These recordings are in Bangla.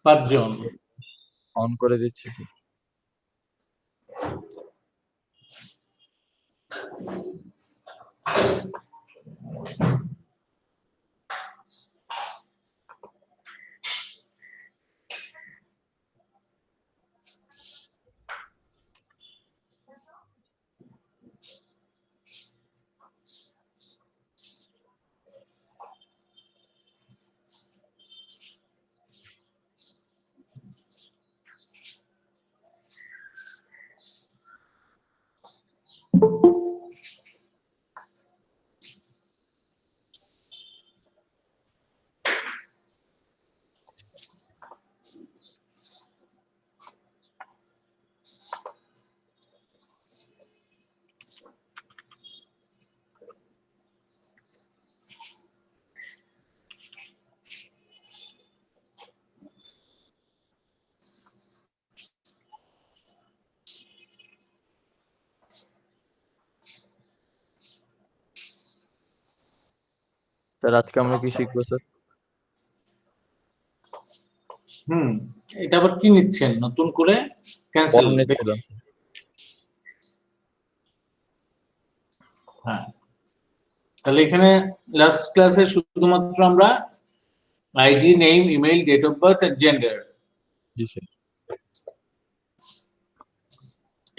5 জন। অন করে দিচ্ছি। স্যার আজকে আমরা কি শিখবো স্যার? এটা আবার কি নিচ্ছেন নতুন করে? ক্যান্সেল। হ্যাঁ, তাহলে এখানে লাস্ট ক্লাসে শুধুমাত্র আমরা ID, name, email, date of birth আর জেন্ডার, জি স্যার,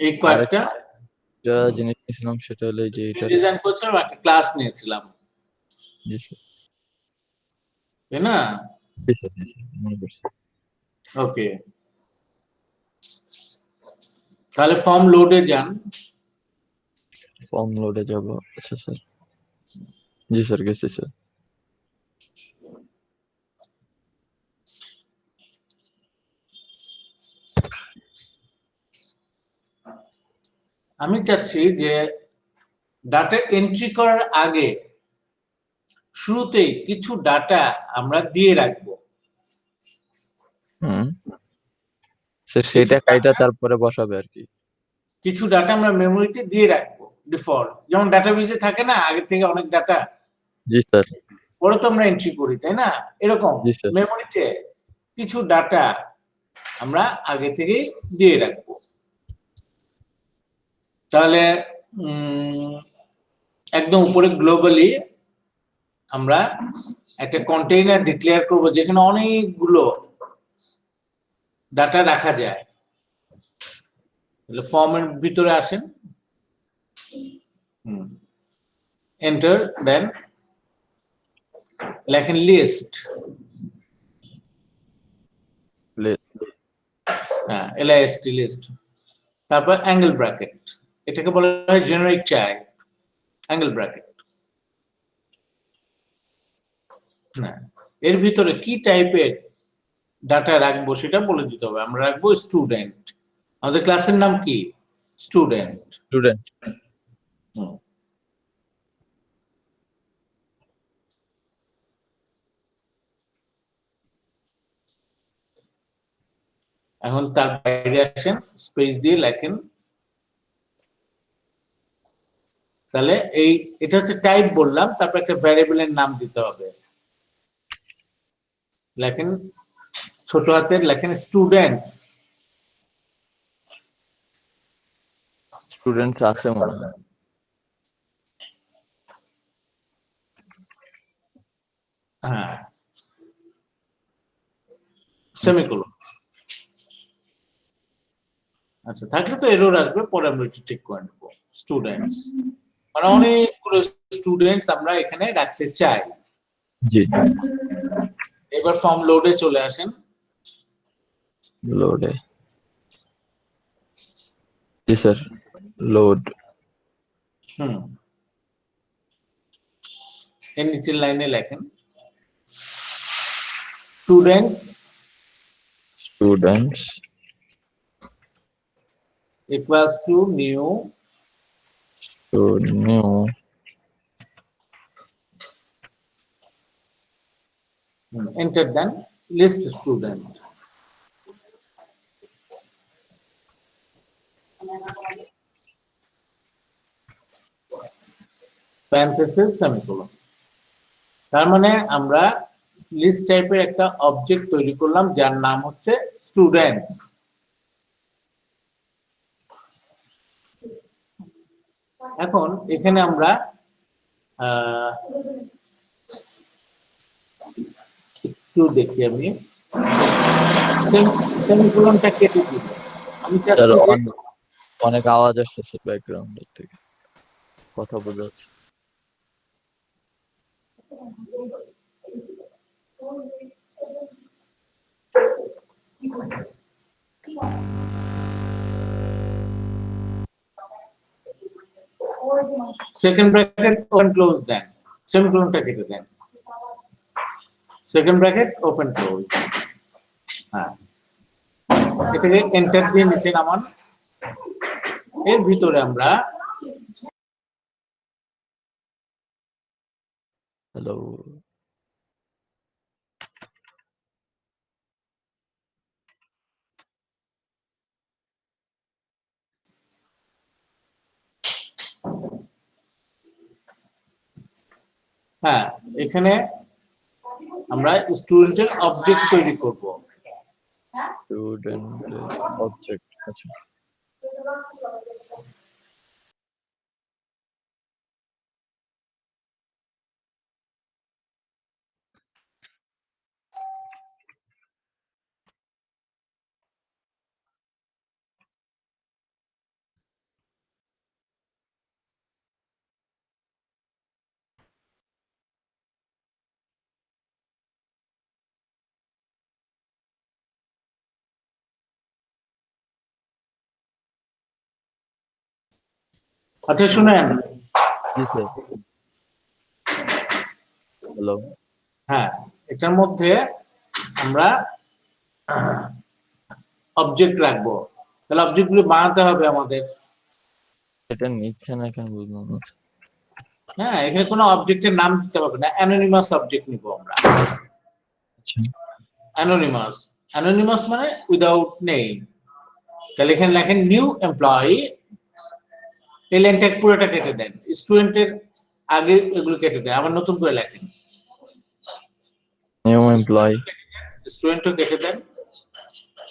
এই কয়েকটা যা জিনিস নিয়েছিলাম সেটা হলো যে এটা ডিজাইন করছিলাম, একটা ক্লাস নিয়েছিলাম। জি স্যার, তাই না? জি স্যার, মনে করছি। ওকে, তাহলে ফর্ম লোডে যান। ফর্ম লোডে যাব। আচ্ছা স্যার, জি স্যার, গেছি স্যার। আমি চাচ্ছি যে ডাটা এন্ট্রি করার আগে শুরুতেই কিছু ডাটা আমরা দিয়ে রাখবো। স্যার সেটা কাইটা তারপরে বসাবে আর কি। কিছু ডাটা আমরা মেমোরিতে দিয়ে রাখবো ডিফল্ট, যেমন ডাটাবেসে থাকে না আগে থেকে অনেক ডাটা, জি স্যার, পরে তো আমরা এন্ট্রি করি, তাই না? এরকম জি স্যার, মেমোরিতে কিছু ডাটা আমরা আগে থেকে দিয়ে রাখবো। তাহলে একদম উপরে গ্লোবালি আমরা একটা কন্টেইনার ডিক্লেয়ার করব যেখানে অনেকগুলো ডাটা রাখা যায়। তাহলে ফর্মের ভিতরে আসেন, এন্টার দেন, লেখেন লিস্ট, হ্যাঁ LIST লিস্ট, তারপর অ্যাঙ্গেল ব্র্যাকেট, এটাকে বলা হয় জেনারিক টাইপ অ্যাঙ্গেল ব্র্যাকেট। হ্যাঁ, এর ভিতরে কি টাইপের ডাটা রাখবো সেটা বলে দিতে হবে। আমরা রাখবো স্টুডেন্ট, আমাদের ক্লাসের নাম কি? স্টুডেন্ট। এখন তার বাইরে আসেন, স্পেস দিয়ে লেখেন, তাহলে এটা হচ্ছে টাইপ বললাম, তারপর একটা ভ্যারিয়েবলের নাম দিতে হবে। লেখেন ছোট হাতের, লেখেন স্টুডেন্টস। স্টুডেন্টস আছে মনে হয়। হ্যাঁ, সেমিকোলন। আচ্ছা, থাকলে তো এরর আসবে, পরে আমরা একটু ঠিক করে নেব। স্টুডেন্টস মানে অনেকগুলো স্টুডেন্টস আমরা এখানে রাখতে চাই। জি, এবার ফর্ম লোডে চলে আসেন। লোডে, জি স্যার, লোড। এর নিচের লাইনে লেখেন students equals to new enter then list student, parenthesis semicolon। তার মানে আমরা লিস্ট টাইপের একটা অবজেক্ট তৈরি করলাম যার নাম হচ্ছে স্টুডেন্টস। এখন এখানে আমরা একটু দেখি, আমি সেমিকোলনটা কেটে দিব। আমি স্যার চাচ্ছি যে অনেক আওয়াজ আসছে ব্যাকগ্রাউন্ডের থেকে, কথা বোঝা যাচ্ছে। সেকেন্ড ব্র্যাকেট ওপেন ক্লোজ দেন, সেমিকোলনটা কেটে দেন, সেকেন্ড ব্র্যাকেট ওপেন ক্লোজ। হ্যাঁ, এটাকে এন্টার দিয়ে নিচে নামান। এর ভিতরে আমরা হ্যালো, হ্যাঁ, এখানে আমরা স্টুডেন্টের অবজেক্ট তৈরি করব। Student object. আচ্ছা, আচ্ছা শুনেন, জি স্যার। হ্যালো, হ্যাঁ, এটার মধ্যে আমরা অবজেক্ট রাখবো। তাহলে অবজেক্টগুলো বানাতে হবে আমাদের। এটা নিচ্ছে না কেন বুঝলাম না। হ্যাঁ, এখানে কোনো অবজেক্টের নাম দিতে হবে না, অ্যানোনিমাস অবজেক্ট নিব আমরা। আচ্ছা, অ্যানোনিমাস, অ্যানোনিমাস মানে উইদাউট নেম। তাহলে এখানে লেখেন নিউ এমপ্লয়ি, এই লাইনটা পুরোটা কেটে দেন, স্টুডেন্টের আগে এগুলো কেটে দেন, আবার নতুন করে লেখেন। New employee. স্টুডেন্টও কেটে দেন।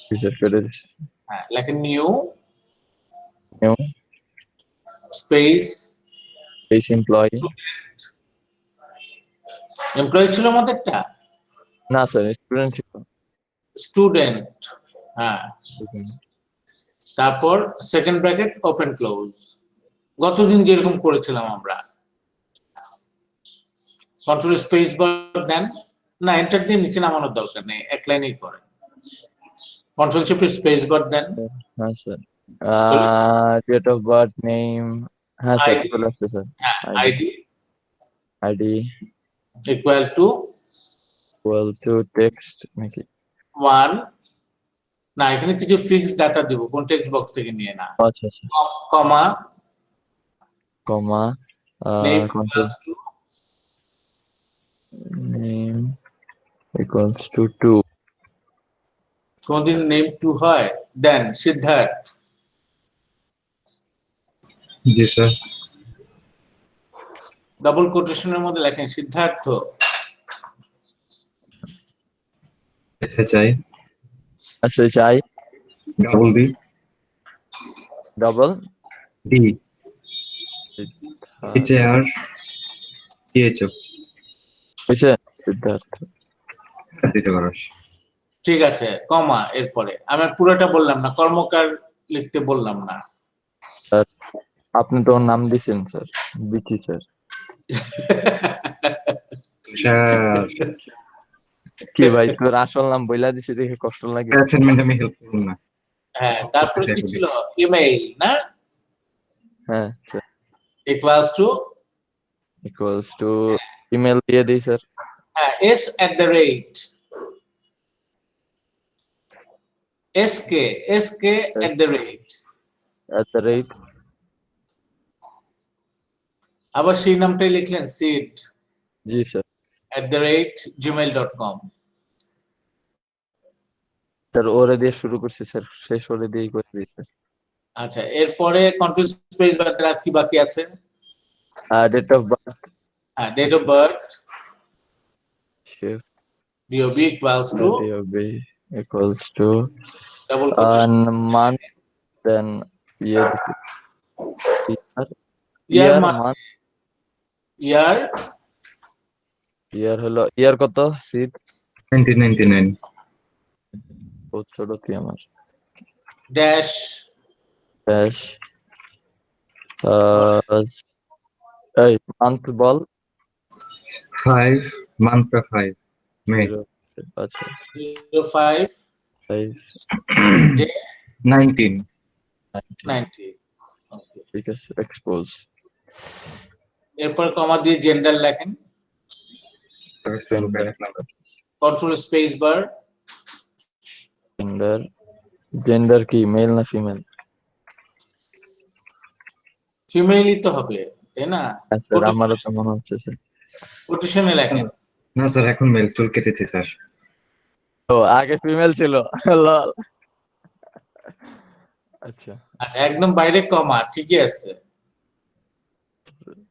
টিচার করে দিচ্ছে। হ্যাঁ, লেখেন new new space space employee. Employee ছিল আমাদেরটা, না স্যার, স্টুডেন্ট ছিল। স্টুডেন্ট। হ্যাঁ, তারপর সেকেন্ড ব্র্যাকেট ওপেন ক্লোজ, গতদিন যেরকম করেছিলাম আমরা। কন্ট্রোল স্পেস বার দেন, না এন্টার দিয়ে নিচে নামানোর দরকার নেই, এক লাইনেই করে। কন্ট্রোল চেপে স্পেস বার দেন। হ্যাঁ sir, date of birth, name. হ্যাঁ স্যার, আইডি, চলে আসছে স্যার। হ্যাঁ ID ID ID equal to equal to text নাকি? 1, না এখানে কিছু ফিক্স ডাটা দিব, কোন টেক্সট বক্স থেকে নিয়ে না। আচ্ছা আচ্ছা, comma comma name control equals to, name equals to 2। কোনদিন নেম 2 হয়, দেন সিদ্ধার্থ। জি স্যার। ডাবল কোটেশনের মধ্যে লেখেন সিদ্ধার্থ। দেখতে চাই। আচ্ছা, চাই double D double D H A R T H O হয়েছে সিদ্ধার্থ। দিতে পারস। ঠিক আছে, কমা এরপরে আমি পুরোটা বললাম না, কর্মকার লিখতে বললাম না। স্যার, আপনি তো ওর নাম দিছেন স্যার, বিকি স্যার। স্যার কি ভাই, তোর আসল নাম বইলা দিছি দেখে কষ্ট লাগে। অ্যাসাইনমেন্ট আমি হেল্প করব না। হ্যাঁ, তারপরে কি ছিল, ইমেইল না, হ্যাঁ sir, equals to, equals two email দিয়ে দিই স্যার। হ্যাঁ S at the rate, S K at the rate, @, আবার সেই নামটাই লিখলেন সিড জি স্যার। @gmail.com। স্যার ওরে দিয়ে শুরু করছি স্যার, শেষ ওরে দিয়েই করে দিই স্যার। আচ্ছা, এরপরে কন্ট্রোল স্পেস বাদ আর কি বাকি আছে? ডেট অফ বার্থ, হ্যাঁ, date of birth, DOB equals to DOB equals to double quotation. month, then year, Year year, month, month, year year হলো year কত শীত 1999 বহুত ছোট তুই আমার dash dash এই month বল 5 month का 5 May 0 আচ্ছা 05 5 day 19 90. Okay. ঠিক আছে এক্সপোজ এরপর কমা দিয়ে জেন্ডার লেখেন, control space bar, gender gender কি মেল না ফিমেল ফিমেলই তো হবে তাই না? স্যার আমারও তো মনে হচ্ছে স্যার কোটেশনে লেখেন। না স্যার এখন মেল চুল কেটেছে স্যার ও আগে ফিমেল ছিল লল আচ্ছা আচ্ছা একদম বাইরে কমা, ঠিকই আছে।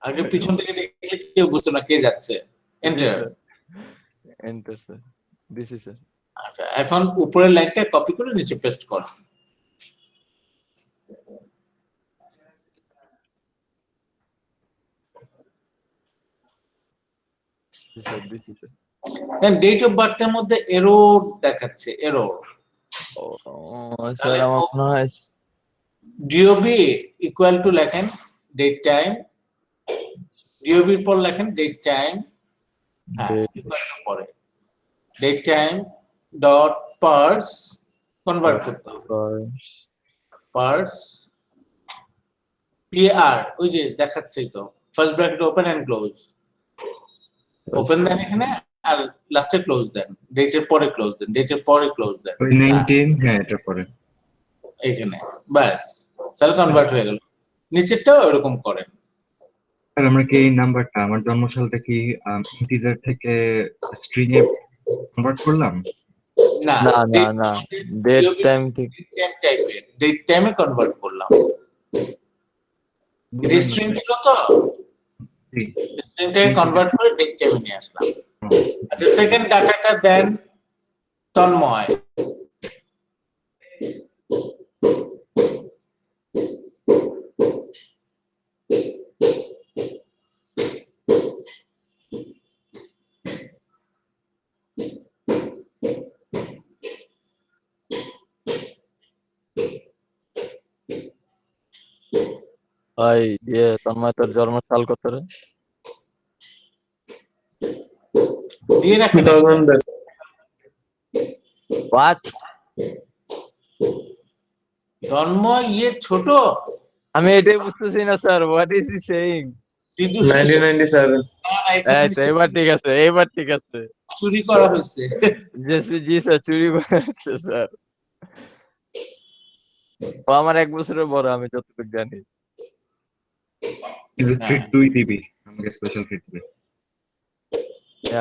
আগে পিছন থেকে দেখলে কেউ বুঝতো না কে যাচ্ছে। Enter. Enter sir this is sir আচ্ছা এখন উপরের লাইনটা কপি করে নিচে পেস্ট কর। Sir this is sir then date of বার্থের মধ্যে এরর দেখাচ্ছে, এরর। ও স্যার আমার মনে হয় DOB ইকুয়াল টু লেখেন ডেট টাইম, DOB এর পর লেখেন ডেট টাইম, হ্যাঁ Date. ইকুয়াল টু পরে date time dot parse convert করতে হবে, পার্স PR ওই যে দেখাচ্ছেই তো, first bracket open and close, open দেন এখানে আর লাস্টে ক্লোজ দেন, ডেটের পরে ক্লোজ দেন, ডেটের পরে ক্লোজ দেন ওই 19 হ্যাঁ এটা পরে এইখানে, ব্যাস তাহলে কনভার্ট হয়ে গেল। নিচেরটাও এরকম করেন। আর আমরা কি এই নাম্বারটা আমার জন্মসালটা কি ইন্টিজার থেকে স্ট্রিং এ কনভার্ট করলাম না না না না ডেট টাইম ঠিক ডেট টাইমে কনভার্ট করলাম। স্ট্রিং ছিল তো, জি। স্ট্রিংটাকে কনভার্ট করে ডেট টাইমে নিয়ে আসলাম। আচ্ছা সেকেন্ড ডাটাটা দেন তন্ময়। ভাই তন্ময় তোর জন্মসাল কত রে দিয়ে রাখেন। হোয়াট জন্ম ছোট, আমি এটাই বুঝতেছি না sir what is he saying 1997 এবার ঠিক আছে এবার ঠিক আছে চুরি করা হয়েছে। জি স্যার চুরি করেছে স্যার ও আমার 1 বছরের বড় আমি যতটুকু জানি কিন্তু ট্রিট তুই দিবি আমাকে স্পেশাল ট্রিট দিবি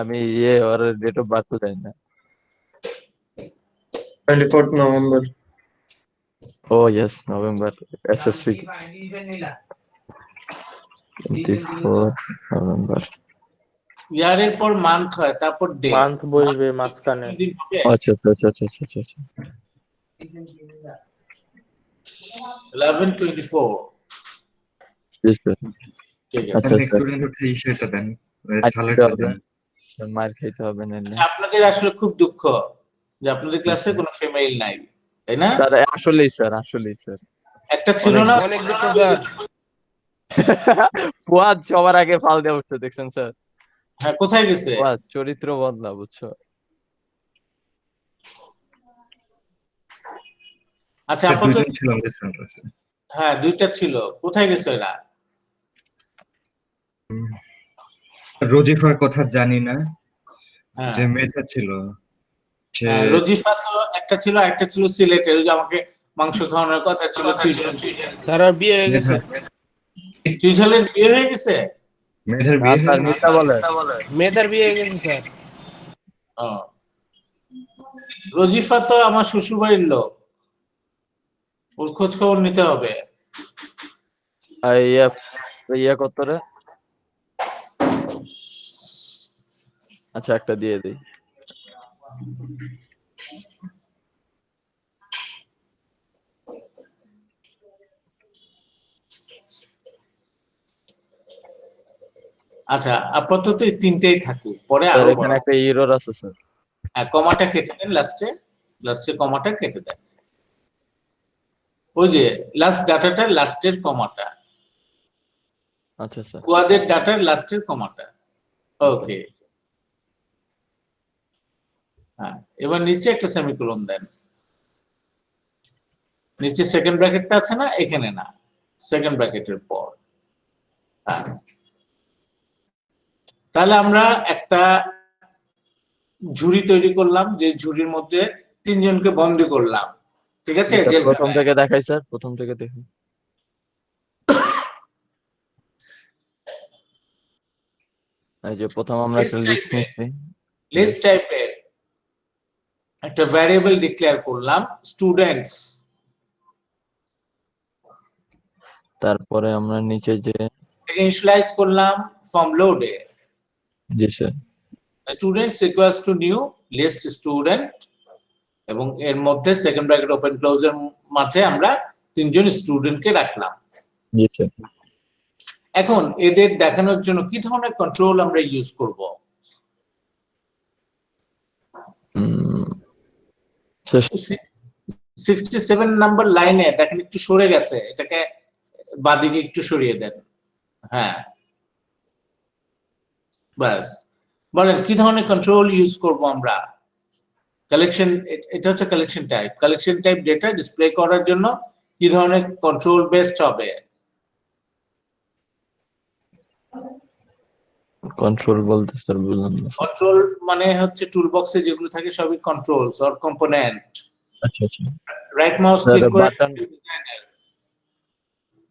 আমি ওর ডেট অফ বার্থ জানি না 24th November ও ইয়েস নভেম্বর এসএসসি 24 নভেম্বর ইয়ারের পর মান্থ হয়, তারপর ডে, মান্থ বসবে মাঝখানে আচ্ছা আচ্ছা আচ্ছা আচ্ছা আচ্ছা 11/24। জি স্যার ঠিক আছে। আচ্ছা নেক্সট স্যার স্টুডেন্ট হচ্ছে ইশাটা দেন আচ্ছা, সালাডটা দেন মার খাইতে হবে না আচ্ছা, আপনাদের আসলে খুব দুঃখ যে আপনাদের ক্লাসে কোনো ফিমেল নাই, তাই না? স্যার আসলেই স্যার একটা ছিল না, অনেক দুঃখ স্যার। ফুয়াদ সবার আগে ফাল দেওয়া উঠছে দেখছেন স্যার হ্যাঁ কোথায় গেছে? ফুয়াদ চরিত্র বদলা বুঝছো আচ্ছা আপাতত দুজন ছিল আমাদের স্টুডেন্ট ক্লাসে হ্যাঁ দুইটা ছিল, কোথায় গেছে এরা? রোজিফার কথা জানি না হ্যাঁ যে মেয়েটা ছিল সে হ্যাঁ, রজিফা তো একটা ছিল, আরেকটা ছিল সিলেটের, ওই যে আমাকে মাংস খাওয়ানোর কথা ছিল, স্যার আর বিয়ে হয়ে গেছে। চুইঝালের বিয়ে হয়ে গেছে। মেয়েটার না বিয়ে স্যার হয়নি। মিথ্যা বলে মেয়েটার বিয়ে হয়ে গেছে স্যার। ও, রজিফা তো আমার শ্বশুর বাড়ির লোক, ওর খোঁজ খবর নিতে হবে। কত রে আচ্ছা একটা দিয়ে দিই আচ্ছা, আপাতত এই তিনটেই থাকুক, পরে স্যার আরো এখানে একটা এরর আছে স্যার। কমাটা কেটে দেন, লাস্টে কমাটা কেটে দেন। ওই যে লাস্ট ডাটাটার লাস্টের কমাটা, আচ্ছা স্যার। ফুয়াদের ডাটার লাস্টের কমাটা। ওকে, হ্যাঁ, এবার নিচে একটা সেমিকোলন দেন। নিচে সেকেন্ড ব্র্যাকেটটা আছে না, এখানে না, সেকেন্ড ব্র্যাকেটের পর। হ্যাঁ, তাহলে আমরা একটা ঝুড়ি তৈরি করলাম, যে ঝুড়ির মধ্যে তিনজনকে বন্দি করলাম, ঠিক আছে? এটা প্রথম জেলখানায়। থেকে দেখাই স্যার, প্রথম থেকে দেখুন। এই যে প্রথম আমরা একটা লিস্ট নিচ্ছি। লিস্ট টাইপের একটা ভ্যারিয়েবল ডিক্লেয়ার করলাম স্টুডেন্টস। তারপরে আমরা নিচে যে ইনিশিয়ালাইজ করলাম ফ্রম লোডে জি sir students equals to new list student, এবং এর মধ্যে সেকেন্ড ব্র্যাকেট ওপেন ক্লোজের মাঝে আমরা তিনজন স্টুডেন্টকে রাখলাম। জি স্যার। এখন এদের দেখানোর জন্য কি ধরনের কন্ট্রোল আমরা ইউজ করব? 67 নাম্বার লাইনে দেখেন একটু সরে গেছে, এটাকে বাদিকে একটু সরিয়ে দেন। হ্যাঁ, বাস। বলেন কি ধরনের কন্ট্রোল ইউজ করব আমরা? কালেকশন, এটা হচ্ছে collection type. Collection type data display করার জন্য কি ধরনের কন্ট্রোল বেসড হবে? কন্ট্রোল বলতে স্যার বুঝলাম না। কন্ট্রোল মানে হচ্ছে টুলবক্সে যেগুলো থাকে সবই কন্ট্রোলস অর কম্পোনেন্ট। আচ্ছা আচ্ছা। রাইট মাউস Sir, ক্লিক করে button- view designer,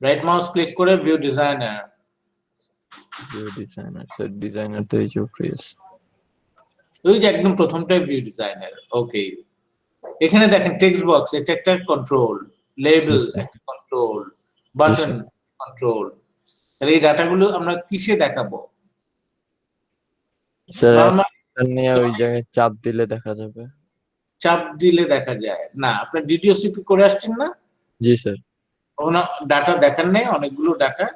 right mouse click করে view designer. View designer sir, designer তো এই যে প্রিস। ওই যে একদম প্রথমটাই ভিউ ডিজাইনার। ওকে, এখানে দেখেন টেক্সট বক্স, এটা একটা কন্ট্রোল, লেবেল একটা কন্ট্রোল, বাটন কন্ট্রোল। তাহলে এই ডাটাগুলো আমরা কিসে দেখাবো? স্যার নরমাল নিয়ে ওই জায়গায় চাপ দিলে দেখা যাবে। চাপ দিলে দেখা যায় না? আপনার ডিডিওসিপি করে আসছেন না? জি স্যার। ওখানে ডাটা দেখান নেই, অনেকগুলো ডাটা।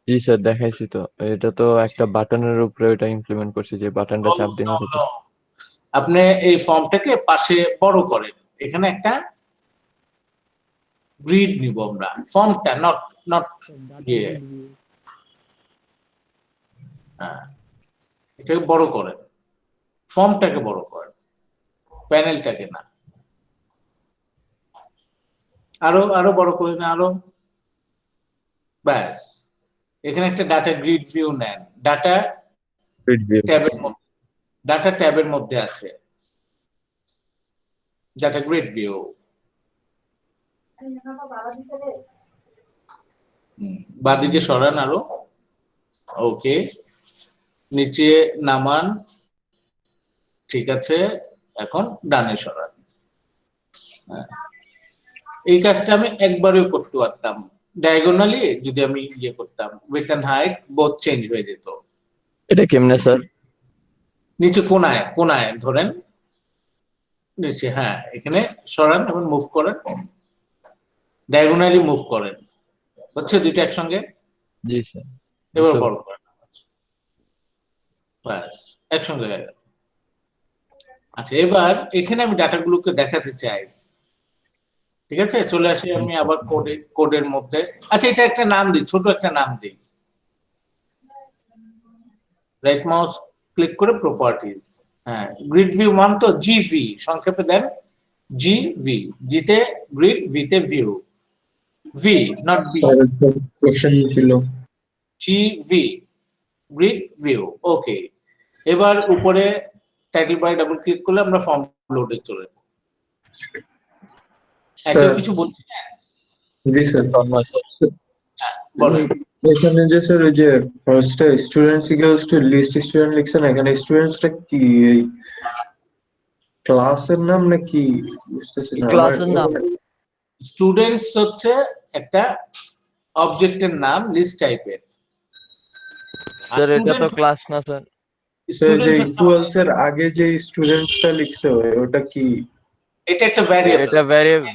জি স্যার দেখাইছি তো, এটা তো একটা বাটনের উপরে ওটা ইমপ্লিমেন্ট করছি, যে বাটনটা চাপ দিলে No. আপনি এই ফর্মটাকে পাশে বড় করেন, এখানে একটা গ্রিড নিব আমরা, ফর্মটা নট ইয়ে, এটাকে বড় করেন, ফর্মটাকে বড় করেন, প্যানেলটাকে না। আরো বড় করে দেন, আরো। ব্যাস, এখানে একটা ডাটা গ্রিড ভিউ নেন। ডাটা ট্যাবের মধ্যে আছে ডাটা গ্রিড ভিউ। বাদিকে সরান আরো। ওকে, নিচে নামান, ঠিক আছে। এখন ডানে সরান। এই কাজটা আমি একবারও করতে পারতাম, ডায়াগোনালি যদি আমি ইয়ে করতাম, width and height both change হয়ে যেত। এটা কেমনে স্যার? নিচে কোনায় ধরেন, নিচে, হ্যাঁ, এখানে সরান এবং মুভ করেন, ডায়াগোনালি মুভ করেন, হচ্ছে দুইটা একসঙ্গে। জি স্যার। এবার বড় করেন, ব্যাস একসঙ্গে হয়ে গেল। আচ্ছা, এবার এখানে আমি ডাটাগুলোকে দেখাতে চাই, ঠিক আছে? চলে আসি আমি আবার কোডের মধ্যে। আচ্ছা, এটা একটা নাম দিই, ছোট একটা নাম দিই। রাইট মাউস ক্লিক করে প্রপার্টিজ, হ্যাঁ, গ্রিড ভিউ মান তো জিভি, সংক্ষেপে দেন জিভি। জিতে গ্রিড, ভিতে view, V not B, question ছিল জিভি, গ্রিড ভিউ। ওকে, এবার উপরে টাইটেল বারে ডাবল ক্লিক করলে আমরা ফর্ম লোডে চলে যাব। একদম কিছু বলছি না? জি স্যার। বলেন। এখানে যে স্যার ওই যে ফার্স্টে students equals to list student লিখছেন, এখানে স্টুডেন্টসটা কি ক্লাসের নাম নাকি বুঝতেছি না। ক্লাসের নাম। স্টুডেন্টস হচ্ছে একটা অবজেক্টের নাম লিস্ট টাইপের। স্যার এটা তো ক্লাস না স্যার। স্যার যে স্টুডেন্ট ইকুয়ালস এর আগে যে স্টুডেন্টসটা লিখছে ওটা কি? এটা একটা ভ্যারিয়েবল। এটা ভ্যারিয়েবল।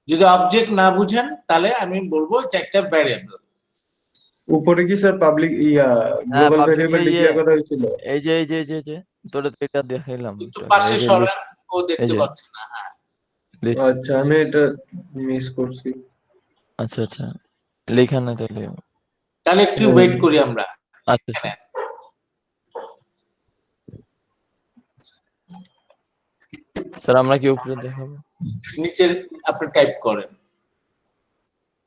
যদি অবজেক্ট না বুঝেন তাহলে আমি বলবো এটা একটা ভ্যারিয়েবল। উপরে কি sir public global public variable declare করা হয়েছিল? এই যে তোরা তো এটা দেখাইলাম একটু তোকে। পাশে এই যে সরান, ও এই দেখতে যে পাচ্ছে না। হ্যাঁ, list। আচ্ছা আমি এটা মিস করছি। আচ্ছা আচ্ছা, লেখা না তাহলে। তাহলে একটু ওয়েট করি আমরা। আচ্ছা আচ্ছা। স্যার আমরা কি উপরে দেখাবো? নিচে আপনি টাইপ করেন।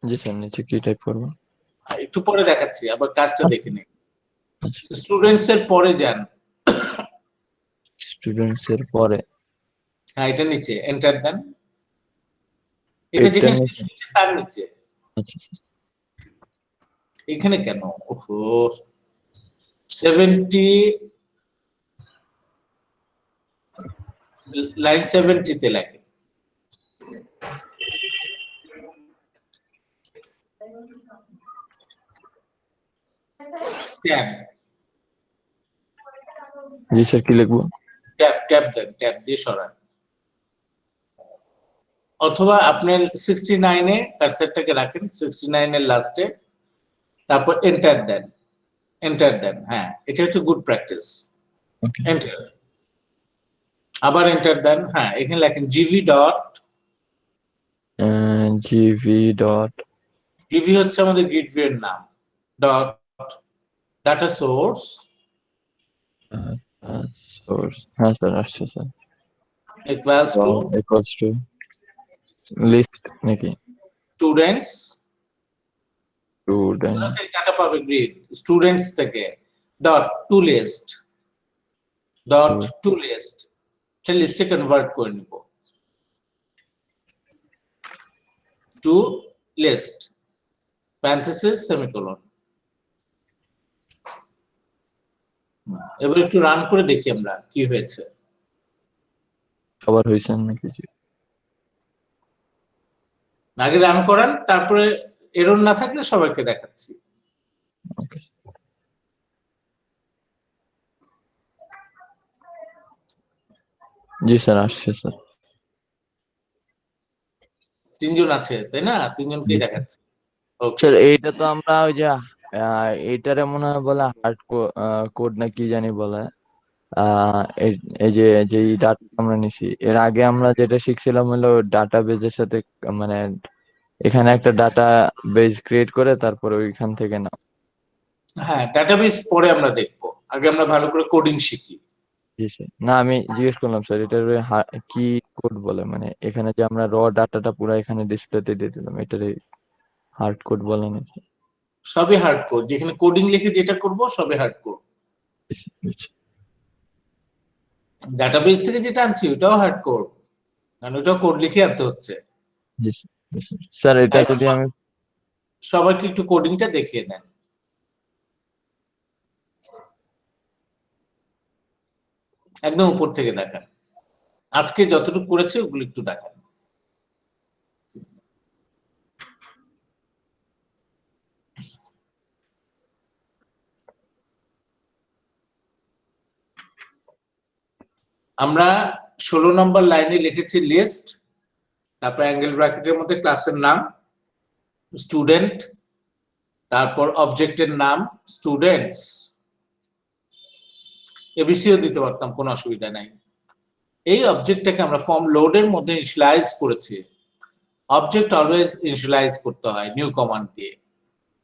জি স্যার, নিচে কি টাইপ করবো? একটু পরে দেখাচ্ছি, আবার কাজটা দেখে নিন। আচ্ছা, স্টুডেন্টস এর পরে যান। স্টুডেন্টস এর পরে। হ্যাঁ, এটা নিচে এন্টার দেন। এটা এটা যেখানে নিচে। শেষ হচ্ছে তার নিচে। আচ্ছা এখানে কেন? ওহো, 70 লাইন 70 তে লেখেন। ট্যাব জি স্যার, কি লিখবো? ট্যাব দেন, ট্যাব দিয়ে সরান। অথবা আপনি 69 এ কার্সারটাকে রাখেন, 69 এর লাস্টে, তারপর এন্টার দেন। এন্টার দেন, হ্যাঁ, এটা হচ্ছে গুড প্র্যাকটিস। ওকে। এন্টার, আবার এন্টার দেন। হ্যাঁ, এখানে লেখেন GV dot. GV dot. GV হচ্ছে আমাদের গ্রিড ভিউ এর নাম। Dot data source source. হ্যাঁ স্যার, আসছে sir. Equals to equals to list নাকি? স্টুডেন্টস। স্টুডেন্ট। ডাটা পাবে গ্রিড স্টুডেন্টস থেকে dot to list. Dot to list, এটা লিস্টে কনভার্ট করে নিব। To list parenthesis semicolon. এবার একটু রান করে দেখি আমরা কি হয়েছে। সবার হয়েছে নাকি? আগে রান করান, তারপরে এরর না থাকলে সবাইকে দেখাচ্ছি। ওকে। জি স্যার, আসছে স্যার। 3 জন আছে তাই না? 3 জনকেই দেখাচ্ছি। ওকে, স্যার এইটা তো আমরা ওই যে এইটারে মনে হয় বলে হার্ড কোড না কি জানি বলে। এই যে যে ডাটা আমরা নিছি, এর আগে আমরা যেটা শিখছিলাম হলো ডাটা বেজের সাথে, মানে এখানে একটা ডাটা বেজ ক্রিয়েট করে তারপর ওইখান থেকে না। হ্যাঁ, ডাটাবেস পরে আমরা দেখবো, আগে আমরা ভালো করে কোডিং শিখি। জি স্যার। না আমি জিজ্ঞেস করলাম স্যার, এটার কি কোড বলে, মানে এখানে যে আমরা র ডাটাটা পুরো এখানে ডিসপ্লেতে দিয়ে দিলাম, এটারে হার্ড কোড বলে নাকি? সবই হার্ড কোড, যেখানে কোডিং লিখে যেটা করব সবই হার্ড কোড। ডাটাবেস থেকে যেটা আনছি ওটাও হার্ড কোড, কারণ ওটাও কোড লিখে আনতে হচ্ছে। জি স্যার, এটা যদি আমি সবাইকে একটু কোডিংটা দেখিয়ে দেন। একদম উপর থেকে দেখান, আজকে যতটুকু করেছে ওগুলো একটু দেখান। আমরা 16 নম্বর লাইনে লিখেছি লিস্ট, তারপর অ্যাঙ্গেল ব্র্যাকেটের মধ্যে ক্লাসের নাম স্টুডেন্ট, তারপর অবজেক্টের নাম স্টুডেন্টস। এবিসিও দিতে পারতাম, কোনো অসুবিধা নাই। এই অবজেক্টটাকে আমরা ফর্ম লোডের মধ্যে ইনিশিয়ালাইজ করেছি। অবজেক্ট অলওয়েজ ইনিশিয়ালাইজ করতে হয় নিউ কমান্ড দিয়ে।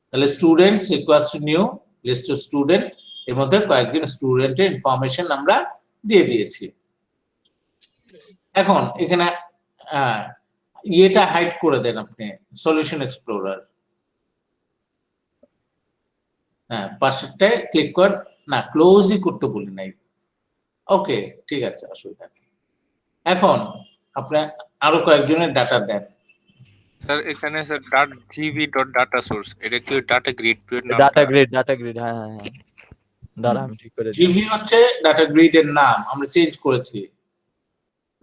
তাহলে students equals to new list of student, এর মধ্যে কয়েকজন স্টুডেন্টের ইনফরমেশন আমরা দিয়ে দিয়েছি। এখন এখানে ইয়েটা হাইড করে দেন আপনি, সলিউশন এক্সপ্লোরার। হ্যাঁ, পাশেরটায় ক্লিক কর। না, ক্লোজই করতে বলি নাই। ওকে, ঠিক আছে, অসুবিধা নেই। এখন আপনি আরো কয়েকজনের ডাটা দেন। স্যার এখানে sir dot GB dot data source, এটা কি ডাটা গ্রিড ভিউর নাম? Data grid. হ্যাঁ হ্যাঁ হ্যাঁ, দাঁড়া আমি ঠিক করে দিই। জিভি হচ্ছে ডাটা গ্রিড এর নাম, আমরা চেঞ্জ করেছি।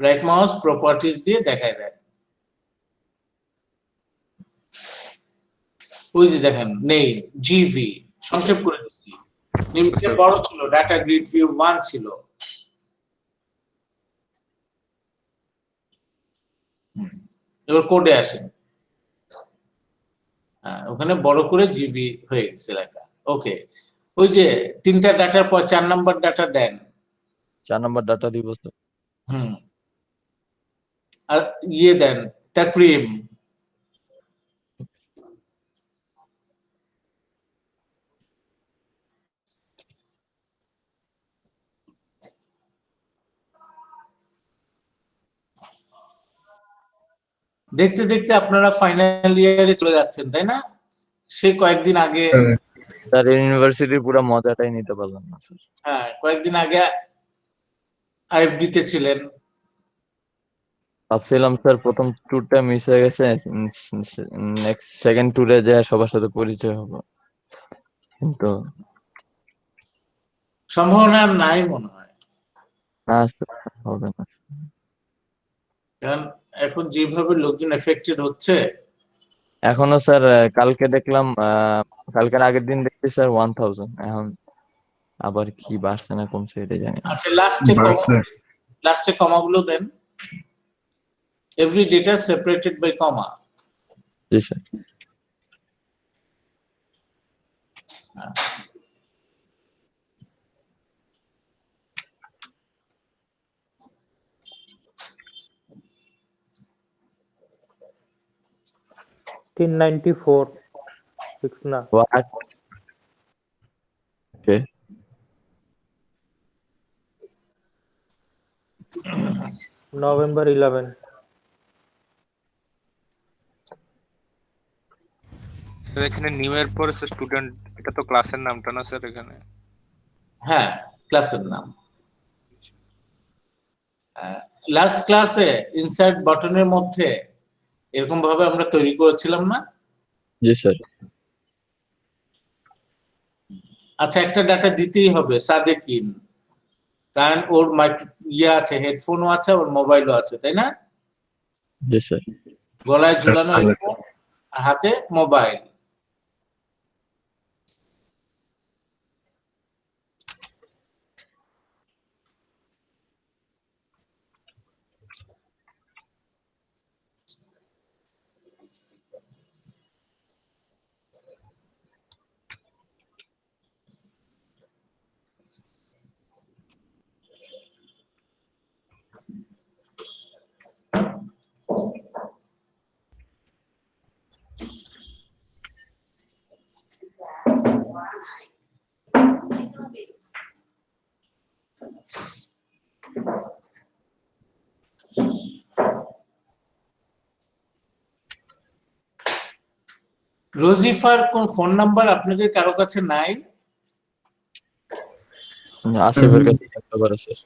রাইট মাউস প্রপার্টিজ দিয়ে দেখায় দেন। ওই যে দেখেন নেই, জিভি সংক্ষেপ করে দিচ্ছি। নিম্নের বড় ছিল, ডাটা গ্রিড ভিউ 1 ছিল। এবার কোডে আসেন। ওখানে বড় করে জিবি হয়ে গেছে লেখা। ওকে, ওই যে 3টা ডাটার পর 4 নাম্বার ডাটা দেন। 4 নম্বর ডাটা দিব স্যার। আর ইয়ে দেন তাকরিম। দেখতে দেখতে আপনারা ফাইনাল ইয়ারে চলে যাচ্ছেন, তাই না? সে কয়েকদিন আগে, স্যার ইউনিভার্সিটির পুরো মজাটাই নিতে পারলাম না স্যার। হ্যাঁ কয়েকদিন আগে আইএফডি তে ছিলেন। ভাবছিলাম স্যার প্রথম ট্যুরটা মিস হয়ে গেছে, নেক্সট সেকেন্ড ট্যুরে যে সবার সাথে পরিচয় হবে, কিন্তু সম্ভাবনা নাই মনে হয়, না স্যার হবে না। কারণ এখন যেভাবে লোকজন এফেক্টেড হচ্ছে। এখনো স্যার কালকে দেখলাম, কালকের আগের দিন দেখছি স্যার 1000, এখন আবার কি বাড়ছে না কমছে এটা জানি না। আচ্ছা, বাড়ছে। লাস্টে কমাগুলো দেন। Every data separated by comma. জি স্যার। $394 6 না What? Okay. November 11 স্যার এখানে নিউ এর পরে স্টুডেন্ট, এটা তো ক্লাসের নামটা না স্যার এখানে? হ্যাঁ, ক্লাসের নাম। লাস্ট ক্লাসে ইনসার্ট বাটনের মধ্যে এরকম ভাবে আমরা তৈরি করেছিলাম না? জি স্যার। আচ্ছা, একটা ডাটা দিতেই হবে সাদেকিন, কারণ ওর ইয়ে আছে, হেডফোনও আছে, ওর মোবাইলও আছে, তাই না? জি স্যার। গলায় ঝুলানো হেডফোন আর হাতে মোবাইল। রোজিফার কোন ফোন নাম্বার আপনাদের কারো কাছে নাই? আসিফের কাছে থাকতে পারে স্যার।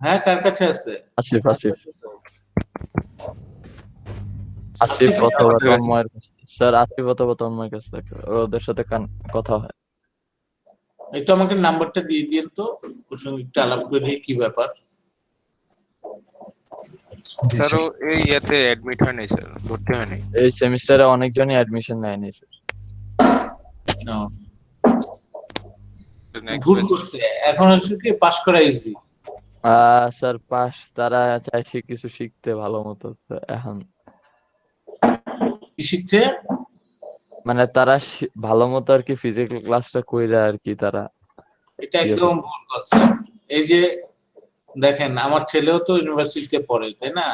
হ্যাঁ, কার কাছে আছে? আসিফ অথবা তন্ময়ের কাছে। স্যার আসিফ অথবা তন্ময়ের কাছে থাকে, ওদের সাথে কথা হয়। একটু আমাকে নাম্বারটা দিয়ে দিন তো, ওর সঙ্গে একটু আলাপ করে দিই কি ব্যাপার। স্যার ও এই ইয়াতে অ্যাডমিট হয়নি স্যার, ভর্তি হয়নি। এই সেমিস্টারে অনেকজনই অ্যাডমিশন নেয়নি স্যার। ভুল করছে, এখন হচ্ছে কি পাস করা ইজি। স্যার পাস, তারা চাইছে কিছু শিখতে ভালো মতো, তো এখন কি শিখছে? মানে তারা ভালো মতো আর কি ফিজিক্যাল ক্লাসটা কইরা আর কি তারা। এটা একদম ভুল কনসেপ্ট। এই যে দেখেন, আমার ছেলেও তো ইউনিভার্সিটিতে পড়ে, তাই না?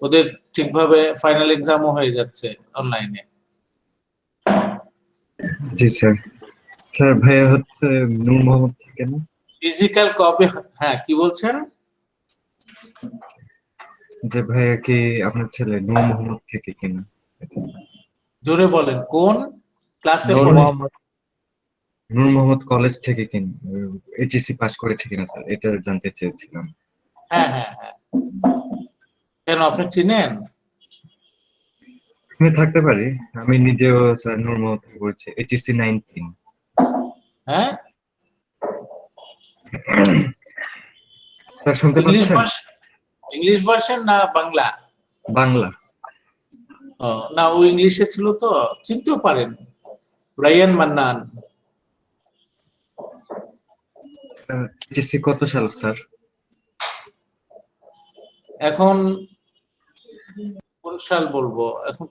ওদের ঠিকভাবে ফাইনাল এক্সামও হয়ে যাচ্ছে অনলাইনে। জি স্যার। স্যার ভাইয়া হচ্ছে নূর মোহাম্মদ থেকে না? ফিজিক্যাল কপি, হ্যাঁ কি বলছেন? যে ভাইয়া কি আপনার ছেলে নূর মোহাম্মদ থেকে কিনা? জোরে বলেন, কোন ক্লাসে নূর পড়ে? মোহাম্মদ। নূর মোহাম্মদ কলেজ থেকে কিনা, এইচএসসি পাস করেছে কিনা স্যার, এটা জানতে চেয়েছিলাম। হ্যাঁ হ্যাঁ হ্যাঁ। কেন, আপনি চিনেন? আমি থাকতে পারি, আমি নিজেও স্যার নূর মোহাম্মদ থেকে করেছি, এইচএসসি 19। হ্যাঁ, স্যার শুনতে ইংলিশ পাচ্ছেন? ভার্সন, ইংলিশ ভার্সন না বাংলা? বাংলা। ও না, ও ইংলিশে ছিল তো, চিনতেও পারেন, রায়ান মান্নান। এইচএসসি কত সাল স্যার? এখন কোন সাল বলবো, এখন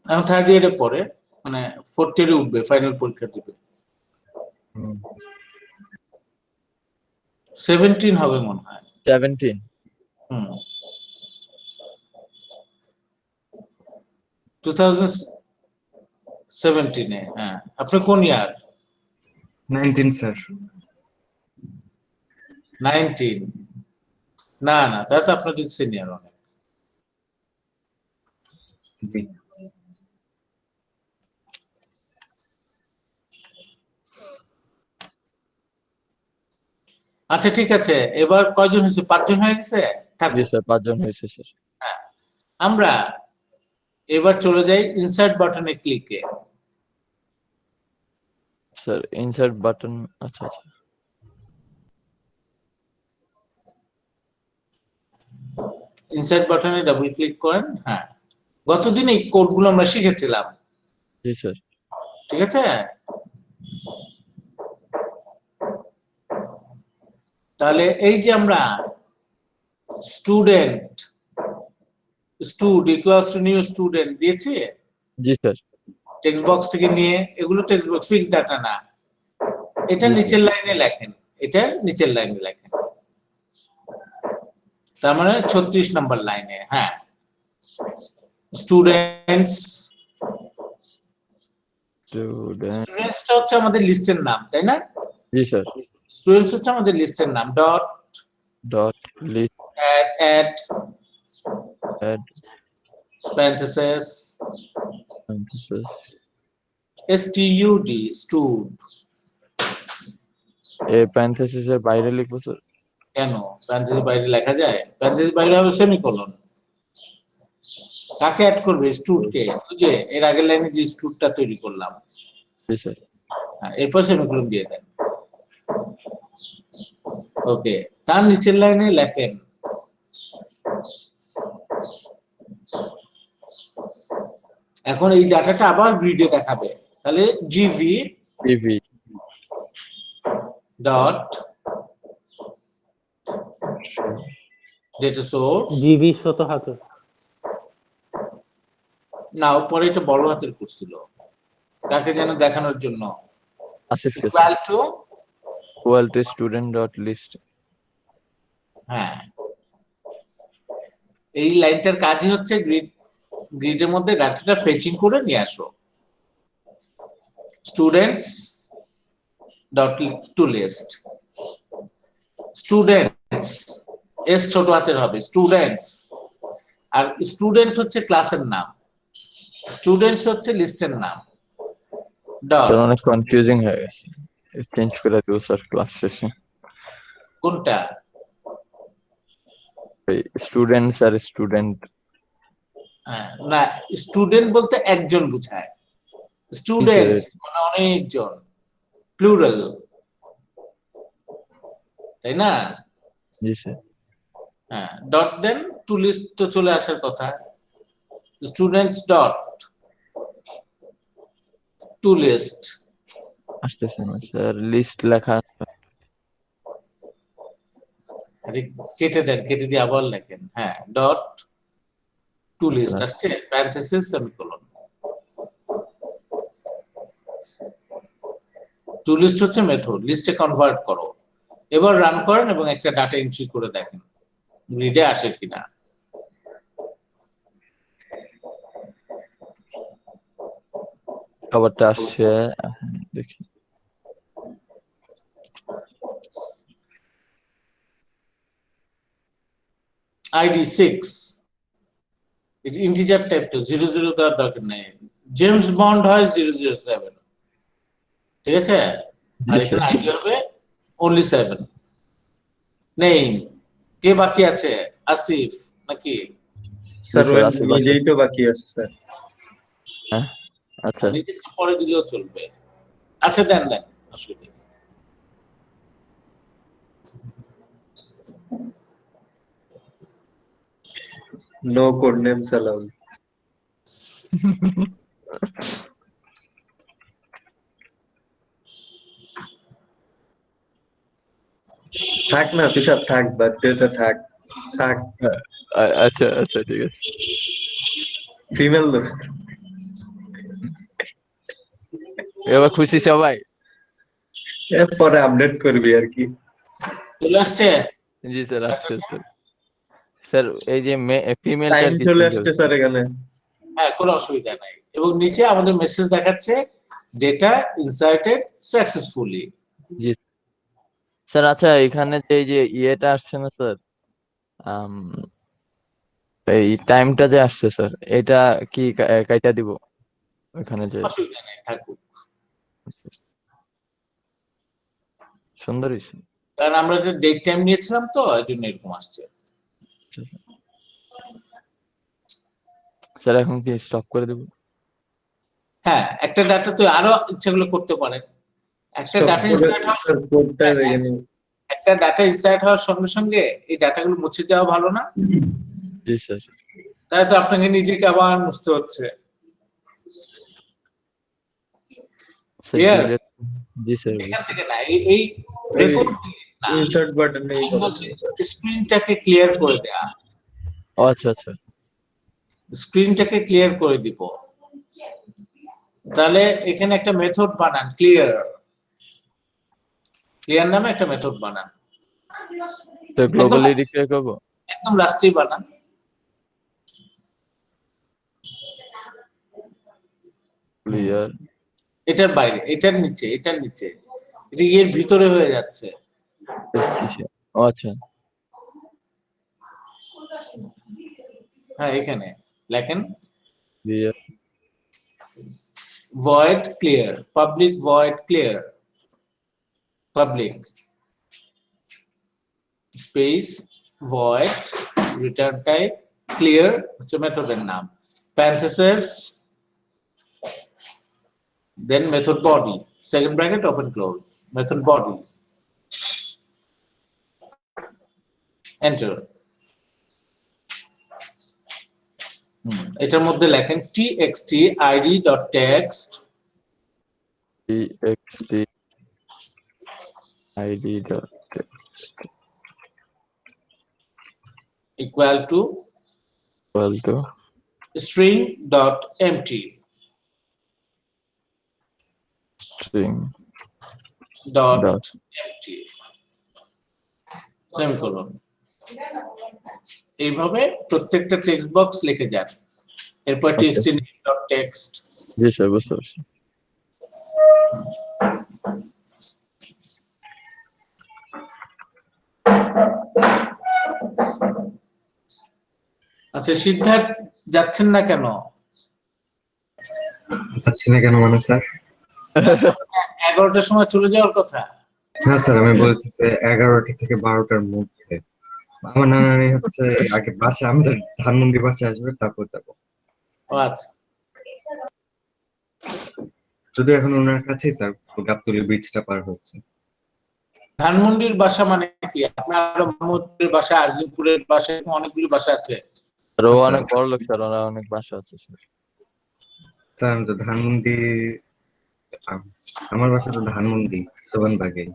এখন থার্ড ইয়ারে পরে, মানে ফোর্থ ইয়ারে উঠবে, ফাইনাল পরীক্ষা দিবে। 17 হবে মনে হয়। 17 হুম, 2017 এ। হ্যাঁ, আপনি কোন ইয়ার? 19 স্যার। 19? না না, তাহলে তো আপনাদের সিনিয়র অনেক। জি। আচ্ছা ঠিক আছে, এবার কয়জন হয়েছে? 5 জন হয়ে গেছে? থাক। জি স্যার, 5 জন হয়েছে স্যার। হ্যাঁ, আমরা এবার চলে যাই ইনসার্ট বাটনে ক্লিকে। স্যার ইনসার্ট বাটন, আচ্ছা আচ্ছা। ইনসার্ট বাটনে ডাবল ক্লিক করেন। হ্যাঁ, গতদিন এই কোডগুলো আমরা শিখেছিলাম, জি স্যার। ঠিক আছে? তাহলে এই যে আমরা student, stood equals to new student দিয়েছি জি স্যার। টেক্সট বক্স থেকে নিয়ে, এগুলো টেক্সট বক্স, ফিক্স ডাটা না। এটা জি, নিচের লাইনে লেখেন, এটা নিচের লাইনে লেখেন, তার মানে 36 নম্বর লাইনে। হ্যাঁ, স্টুডেন্টস, স্টুডেন্ট, স্টুডেন্টসটা হচ্ছে আমাদের লিস্টের নাম, তাই না? জি স্যার। স্টুডেন্টস হচ্ছে আমাদের লিস্টের নাম। Dot dot list add add parenthesis stud stud। এ প্যারেনথেসিস এর বাইরে লিখবো স্যার? কেন প্যারেনথেসিস বাইরে লেখা যায়? প্যারেনথেসিস বাইরে হবে সেমিকোলন। কাকে অ্যাড করবে? স্টুড কে। ওই যে এর আগের লাইনে যে স্টুডটা তৈরি করলাম, জি স্যার। হ্যাঁ, এরপর সেমিকোলন দিয়ে দেন। ওকে, তার নিচের লাইনে লেখেন এখন এই ডাটাটা আবার গ্রিডে দেখাবে, তাহলে GV TV dot data source. GB ছোট হাতে। না, পরে এটা বড় হাতের করছিল, কাকে যেন দেখানোর জন্য। আসিফ কে equal to, equal to student dot list. হ্যাঁ, এই লাইনটার কাজই হচ্ছে গ্রিডের মধ্যে ডাটাটা ফেচিং করে নিয়ে আসো। Students dot to list, students S ছোট হাতের হবে, স্টুডেন্টস। আর স্টুডেন্ট হচ্ছে ক্লাসের নাম, স্টুডেন্টস হচ্ছে লিস্টের নাম। ডট স্যার অনেক কনফিউজিং হয়ে গেছে, চেঞ্জ করে দেবো স্যার ক্লাস শেষে। কোনটা? স্টুডেন্টস আর স্টুডেন্ট। না, স্টুডেন্ট বলতে একজন বোঝায়, স্টুডেন্টস মানে অনেকজন, প্লুরাল, তাই না? জি স্যার। হ্যাঁ, ডট দেন টু লিস্ট তো চলে আসার কথা। Students dot to list. আসতেছে না স্যার, লিস্ট লেখা আছে। আরে কেটে দেন, কেটে দিয়ে আবার লেখেন। হ্যাঁ, ডট টু লিস্ট আসছে, প্যারেনথেসিস সেমিকোলন। টু লিস্ট হচ্ছে মেথড, লিস্টে কনভার্ট করো। এবার রান করেন এবং একটা ডাটা এন্ট্রি করে দেখেন গ্রিডে আসে কিনা। খাবারটা আসছে, এখন দেখি। আইডি 6, এটা ইন্টিজার টাইপ, তো 00 দেওয়ার দরকার নেই। জেমস বন্ড হয় 007, ঠিক আছে? আর জি এখানে স্যার। আইডি হবে only 7। নেই, কে বাকি আছে? আসিফ নাকি? স্যার স্যার, ওই আসিফ আছে। নিজেই তো বাকি আছে স্যার। হ্যাঁ আচ্ছা। নিজে পরে দিলেও চলবে। আচ্ছা দেন দেন, অসুবিধা নেই। No code names allowed. থাক না তুষার, থাক, বার্থডেটা থাক, থাক। আচ্ছা আচ্ছা ঠিক আছে। ফিমেল দোস্ত। এবার খুশি সবাই? পরে আপডেট করবি আর কি। চলে আসছে? জি স্যার আসছে স্যার। স্যার এই যে ফিমেলটার টাইম কি চলে চেঞ্জ আসছে হচ্ছে? স্যার এখানে। হ্যাঁ, কোনো অসুবিধা নাই। এবং নিচে আমাদের মেসেজ দেখাচ্ছে ডেটা ইনসার্টেড সাকসেসফুলি। জি স্যার। আচ্ছা এখানে যে এই যে ইয়েটা আসছে না স্যার, আম, এই টাইমটা যে আসছে স্যার, এটা কি কাইটা দিব ওখানে যে? অসুবিধা নেই, থাকুক। সুন্দর হয়েছে। কারণ আমরা যে ডেট টাইম নিয়েছিলাম তো, এই জন্য এরকম আসছে। স্যার এখন কি স্টপ করে দেব? হ্যাঁ, একটা ডাটা তো আরো ইচ্ছাগুলো করতে পারেন। একটা Stop ডাটা করে ইনসার্ট স্যার কোডটা দেখে নিন। একটা ডাটা ইনসার্ট হওয়ার সঙ্গে সঙ্গে এই ডাটাগুলো মুছে যাওয়া ভালো না? জি স্যার। তাই তো আপনাকে নিজেকে আবার মুছতে হচ্ছে। Clear? জি স্যার। এখান থেকে না, এই রেকর্ড না, ইনসার্ট বাটনে এই করা বলছি স্ক্রিনটাকে ক্লিয়ার করে দেয়া। ও আচ্ছা আচ্ছা। স্ক্রিনটাকে ক্লিয়ার করে দিব। তাহলে এখানে একটা মেথড বানান, ক্লিয়ার। ক্লিয়ার নামে একটা মেথড বানান। তো গ্লোবালি ডিক্লেয়ার করব? একদম লাস্টেই বানান। ক্লিয়ার। এটার বাইরে, এটার নিচে, এটার নিচে, এটা এর ভিতরে হয়ে যাচ্ছে। ও আচ্ছা। হ্যাঁ, এখানে লেখেন clear void clear, public void clear, public space void return type clear হচ্ছে মেথডের নাম, parenthesis then method body second bracket open close method body enter. এটার মধ্যে লেখেন txt id.text txt id dot equal to string dot empty string dot empty semicolon. এইভাবে প্রত্যেকটা টেক্সট বক্স লিখে যান। এরপর txt name dot text জি স্যার বুঝতে পারছি। আচ্ছা, সিদ্ধার্থ যাচ্ছেন না কেন? পাচ্ছি না কেন মানে স্যার? 11টার সময় চলে যাওয়ার কথা। না স্যার, আমি বলছি যে 11টা থেকে 12টার মধ্যে। আমার নানানি হচ্ছে আগে বাসা, আমাদের ধানমন্ডি বাসে আসবে, তারপর যাবো। ও আচ্ছা, যদি এখন ওনার কাছেই স্যার, গাবতলী ব্রিজটা পার হচ্ছে। ধানমন্ডির বাসা মানে কি? আপনার মোহাম্মদপুরের বাসা, আজিমপুরের বাসা, এরকম অনেকগুলো বাসা আছে। আর ও অনেক বড় লোক স্যার, ওরা অনেক বাসা আছে স্যার। স্যার আমি তো ধানমন্ডি, আমার বাসা তো ধানমন্ডি সোবানবাগে,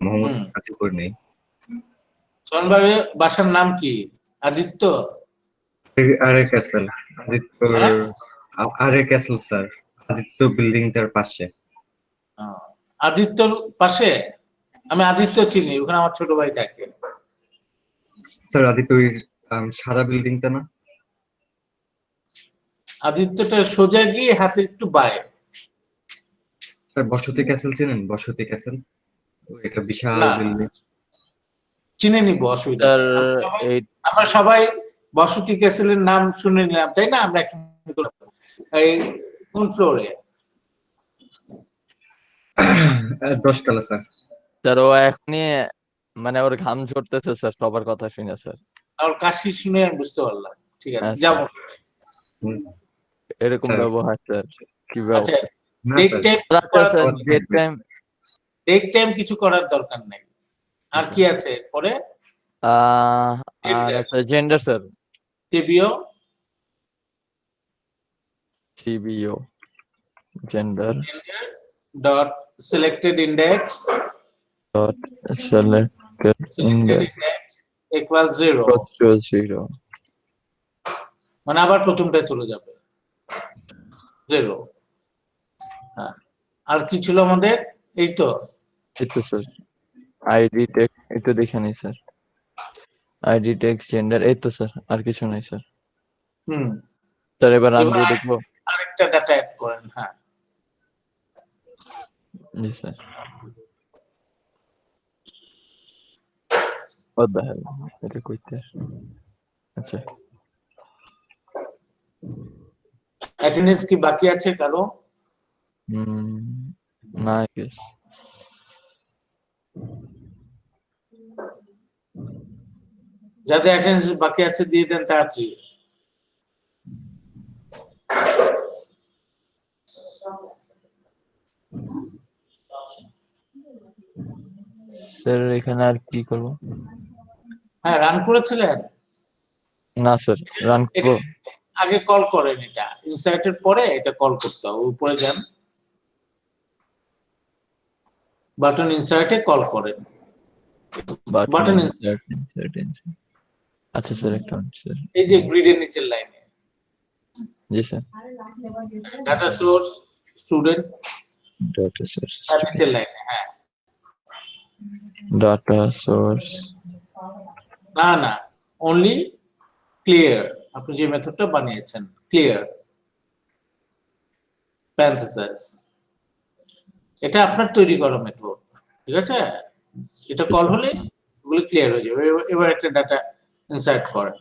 মোহাম্মদ আজিমপুর নেই। সোনবাগের বাসার নাম কি? আদিত্য? আরে ক্যাসেল, আদিত্য, হ্যাঁ? আরে ক্যাসেল স্যার, আদিত্য বিল্ডিংটার পাশে। আদিত্যর পাশে? আমি আদিত্য চিনি, ওখানে আমার ছোট ভাই থাকে। স্যার আদিত্য ওই সাদা বিল্ডিংটা না? আদিত্যটা সোজা গিয়ে হাতে একটু বায়ে। স্যার বসতি ক্যাসেল চেনেন? বসতি ক্যাসেল, একটা বিশাল না। বিল্ডিং। চিনে নিব, অসুবিধা স্যার নেই। এই আমরা সবাই বসতি ক্যাসেলের নাম শুনে নিলাম, তাই না? আমরা এই কোন ফ্লোরে? 10 তলা স্যার। স্যার ও এখনই মানে ওর ঘাম ঝরতেছে স্যার সবার কথা শুনে স্যার। আর কাশি শুনে আমি বুঝতে পারলাম। ঠিক আছে, আচ্ছা। যাবো। এরকম স্যার। ব্যবহার স্যার, কি আচ্ছা, ব্যবহার? না ডেট স্যার, টাইম আচ্ছা sir date time, date time কিছু করার দরকার নেই। আর কি আছে পরে? আর একটা gender sir, tibio সিবিও gender dot selected index dot select Selected in the index equals 0, virtual 0. মানে আবার প্রথমটায় চলে যাবে 0। হ্যাঁ, আর কি ছিল আমাদের? এই তো এই তো স্যার আইডি টেক্সট এই তো দেখে নিই স্যার, আইডি টেক্সট জেন্ডার এই তো স্যার, আর কিছু নাই স্যার। হুম স্যার এবার রান এবার দিয়ে দেখবো। আরেকটা ডাটা অ্যাড করেন। হ্যাঁ, জি স্যার। What the hell? এটা কইতে আচ্ছা অ্যাটেন্ডেন্স কি বাকি আছে কারো? না গেস যাদের অ্যাটেন্ডেন্স বাকি আছে দিয়ে দেন তাড়াতাড়ি। স্যার এখানে আর কি করবো? হ্যাঁ, রান করেছিলেন? না স্যার রান করবো। আগে কল করেন, এটা ইনসার্টের পরে এটা কল করতে হবে। উপরে যান, বাটন ইনসার্টে কল করেন। বাটন আচ্ছা স্যার একটা মিনিট স্যার। এই যে গ্রিডের নিচের লাইনে জি sir. Data source student data source তার নিচের লাইনে। হ্যাঁ, ডাটা সোর্স না না, অনলি ক্লিয়ার। আপনি যে মেথডটা বানিয়েছেন ক্লিয়ার প্যারেনথেসিস, এটা আপনার তৈরি করা মেথড, ঠিক আছে? এটা কল হলে ওগুলো ক্লিয়ার হয়ে যাবে। এবার একটা ডাটা ইনসার্ট করেন।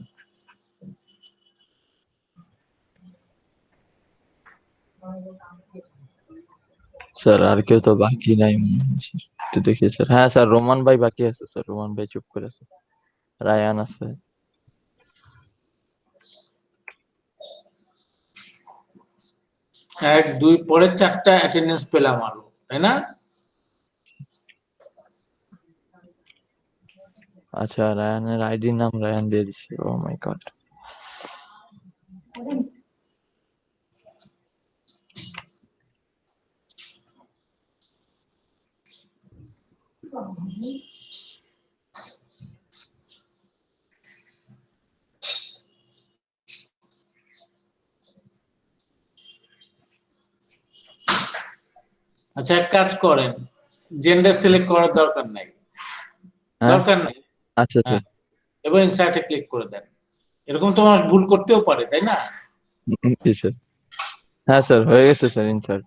স্যার আর কেউ তো বাকি নাই মনে হয় স্যার, একটু দেখি স্যার। হ্যাঁ স্যার রোমান ভাই বাকি আছে স্যার, রোমান ভাই চুপ করে আছে, রায়ান আছে। 1 2 পরের 4টা অ্যাটেন্ডেন্স পেলাম আরো, তাই না? আচ্ছা রায়ানের আইডির নাম রায়ান দিয়ে দিছি। ও মাই গড। আচ্ছা, এক কাজ করেন, জেন্ডার সিলেক্ট করার দরকার নাই, হ্যাঁ দরকার নাই। আচ্ছা আচ্ছা হ্যাঁ, এবার ইনসার্টে ক্লিক করে দেন। এরকম তো মানুষ ভুল করতেও পারে, তাই না? জি স্যার। হ্যাঁ স্যার হয়ে গেছে স্যার ইনসার্ট।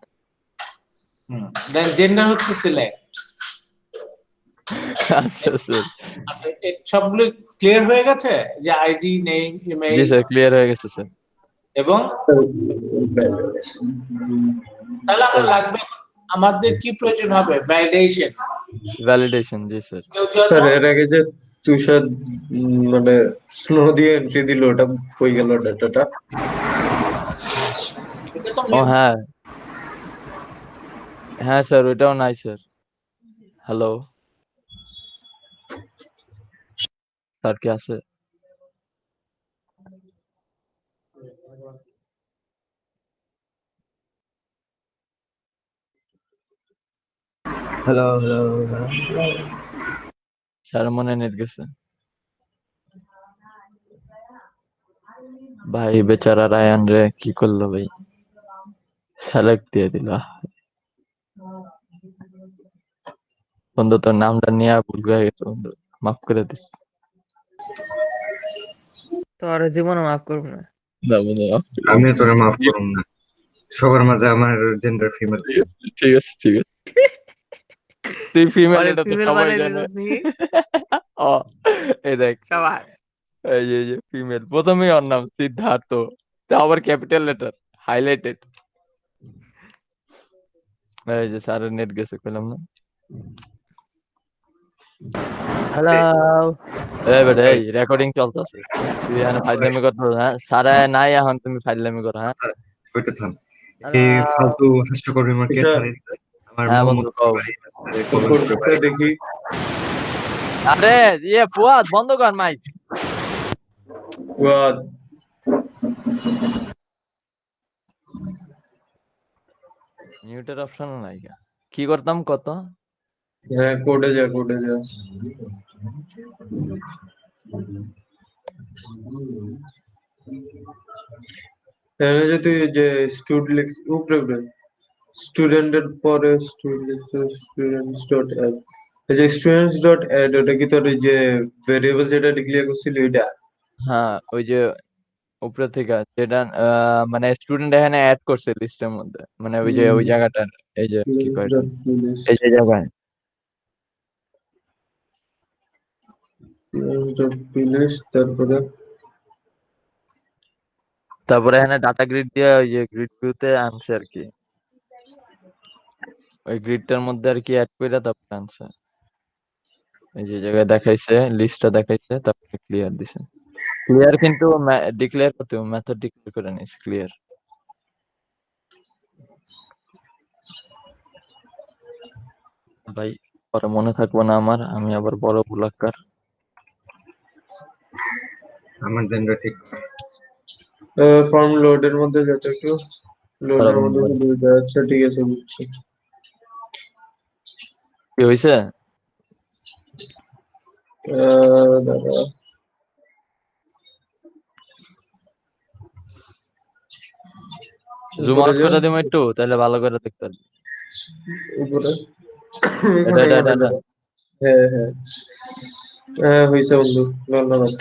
দেন জেন্ডার হচ্ছে সিলেক্ট। আচ্ছা স্যার। আচ্ছা, সবগুলো ক্লিয়ার হয়ে গেছে, যে আইডি, নেম, জি ইমেইল স্যার ক্লিয়ার হয়ে গেছে স্যার। এবং তাহলে আমার লাগবে, আমাদের কি প্রয়োজন হবে? ভ্যালিডেশন। ভ্যালিডেশন জি স্যার। কেউ স্যার যেন এর আগে যে তুষার মানে স্লো দিয়ে এন্ট্রি দিল, ওটা হয়ে গেল ডাটাটা। এটা তো ও হ্যাঁ হ্যাঁ স্যার ওইটাও নাই স্যার। হ্যালো স্যার কি আছে? হ্যালো হ্যালো স্যার মনে নেট গেছে ভাই, বেচারা রায়ান রে কি করলো ভাই, সেলেক্ট দিয়ে দিল। বন্ধু তোর নামটা নিয়ে ভুল হয়ে গেছে বন্ধু, মাফ করে দিস। তোর জীবনে মাফ করবো না। না বন্ধু মাফ করে দিস। আমি তোরে মাফ করুম না। সবার মাঝে আমার জেন্ডার ফিমেল। ঠিক আছে ঠিক আছে, তুই ফিমেল আরে এটা তো ফিমেল সবাই বানাই জানে। দিছিস নাকি? ও এই দেখ, সাবাস। এই যে ফিমেল, প্রথমেই ওর নাম সিদ্ধার্থ, তা আবার ক্যাপিটাল লেটার হাইলাইটেড। এই যে স্যারের নেট গেছে কইলাম না। হ্যালো। এই বেটা এই রেকর্ডিং চলতেছে, তুই এখানে ফাইজলামি করতে, হ্যাঁ সারা নাই এখন তুমি ফাইজলামি করো। হ্যাঁ ওইটা থাম। হ্যালো। এই ফালতু হাস্যকর রিমার্ক কে তুষার ছাড়াইছে? আমার হ্যাঁ মোহাম্মদ বন্ধু কও। বাড়ি আছে, কমেন্ট করে কোডটা বাড়ি। দেখি। আরে ইয়ে ফুয়াদ বন্ধ কর মাইক। ওয়াদ মিউটের অপশন নাই, কি করতাম কত? হ্যাঁ, কোডে যা, কোডে যা। এখানে যদি যে স্টুডেন্টের পরে স্টুডেন্টস ডট অ্যাড, এই যে স্টুডেন্টস ডট অ্যাড, ওটা কি তোর ওই যে ভেরিয়েবল যেটা ডিক্লেয়ার করছিলি ওইটা? হ্যাঁ, ওই যে উপরে থেকে যেটা মানে স্টুডেন্ট এখানে অ্যাড করছে লিস্টের মধ্যে, মানে ওই যে ওই জায়গাটার, এই যে কি কয় এটা? এই যে জায়গায় তারপরে তারপরে এখানে ডাটা গ্রিড দিয়ে ওই যে গ্রিড ভিউতে আনছে আর কি, ওই গ্রিডটার মধ্যে আর কি অ্যাড করে তারপরে আনছে। এই যে জায়গায় দেখাইছে, লিস্টটা দেখাইছে, তারপরে ক্লিয়ার দিছে। ক্লিয়ার কিন্তু ডিক্লেয়ার করতে হবে, মেথড ডিক্লেয়ার করে নিস ক্লিয়ার। ভাই পরে মনে থাকবো না আমার, আমি আবার বড় বুলাক্কার। আমার দেনটা ঠিক ফর্ম লোডের মধ্যে যত একটু লোডের মধ্যে আচ্ছা ঠিক আছে, বুঝছি। কি হয়েছে? দাদা জুম আউট করে দিম একটু, তাহলে ভালো করে দেখতে পারবি। উপরে এটা এটা এটা এটা। হ্যাঁ হ্যাঁ হ্যাঁ, হয়েছে বন্ধু, ধন্যবাদ।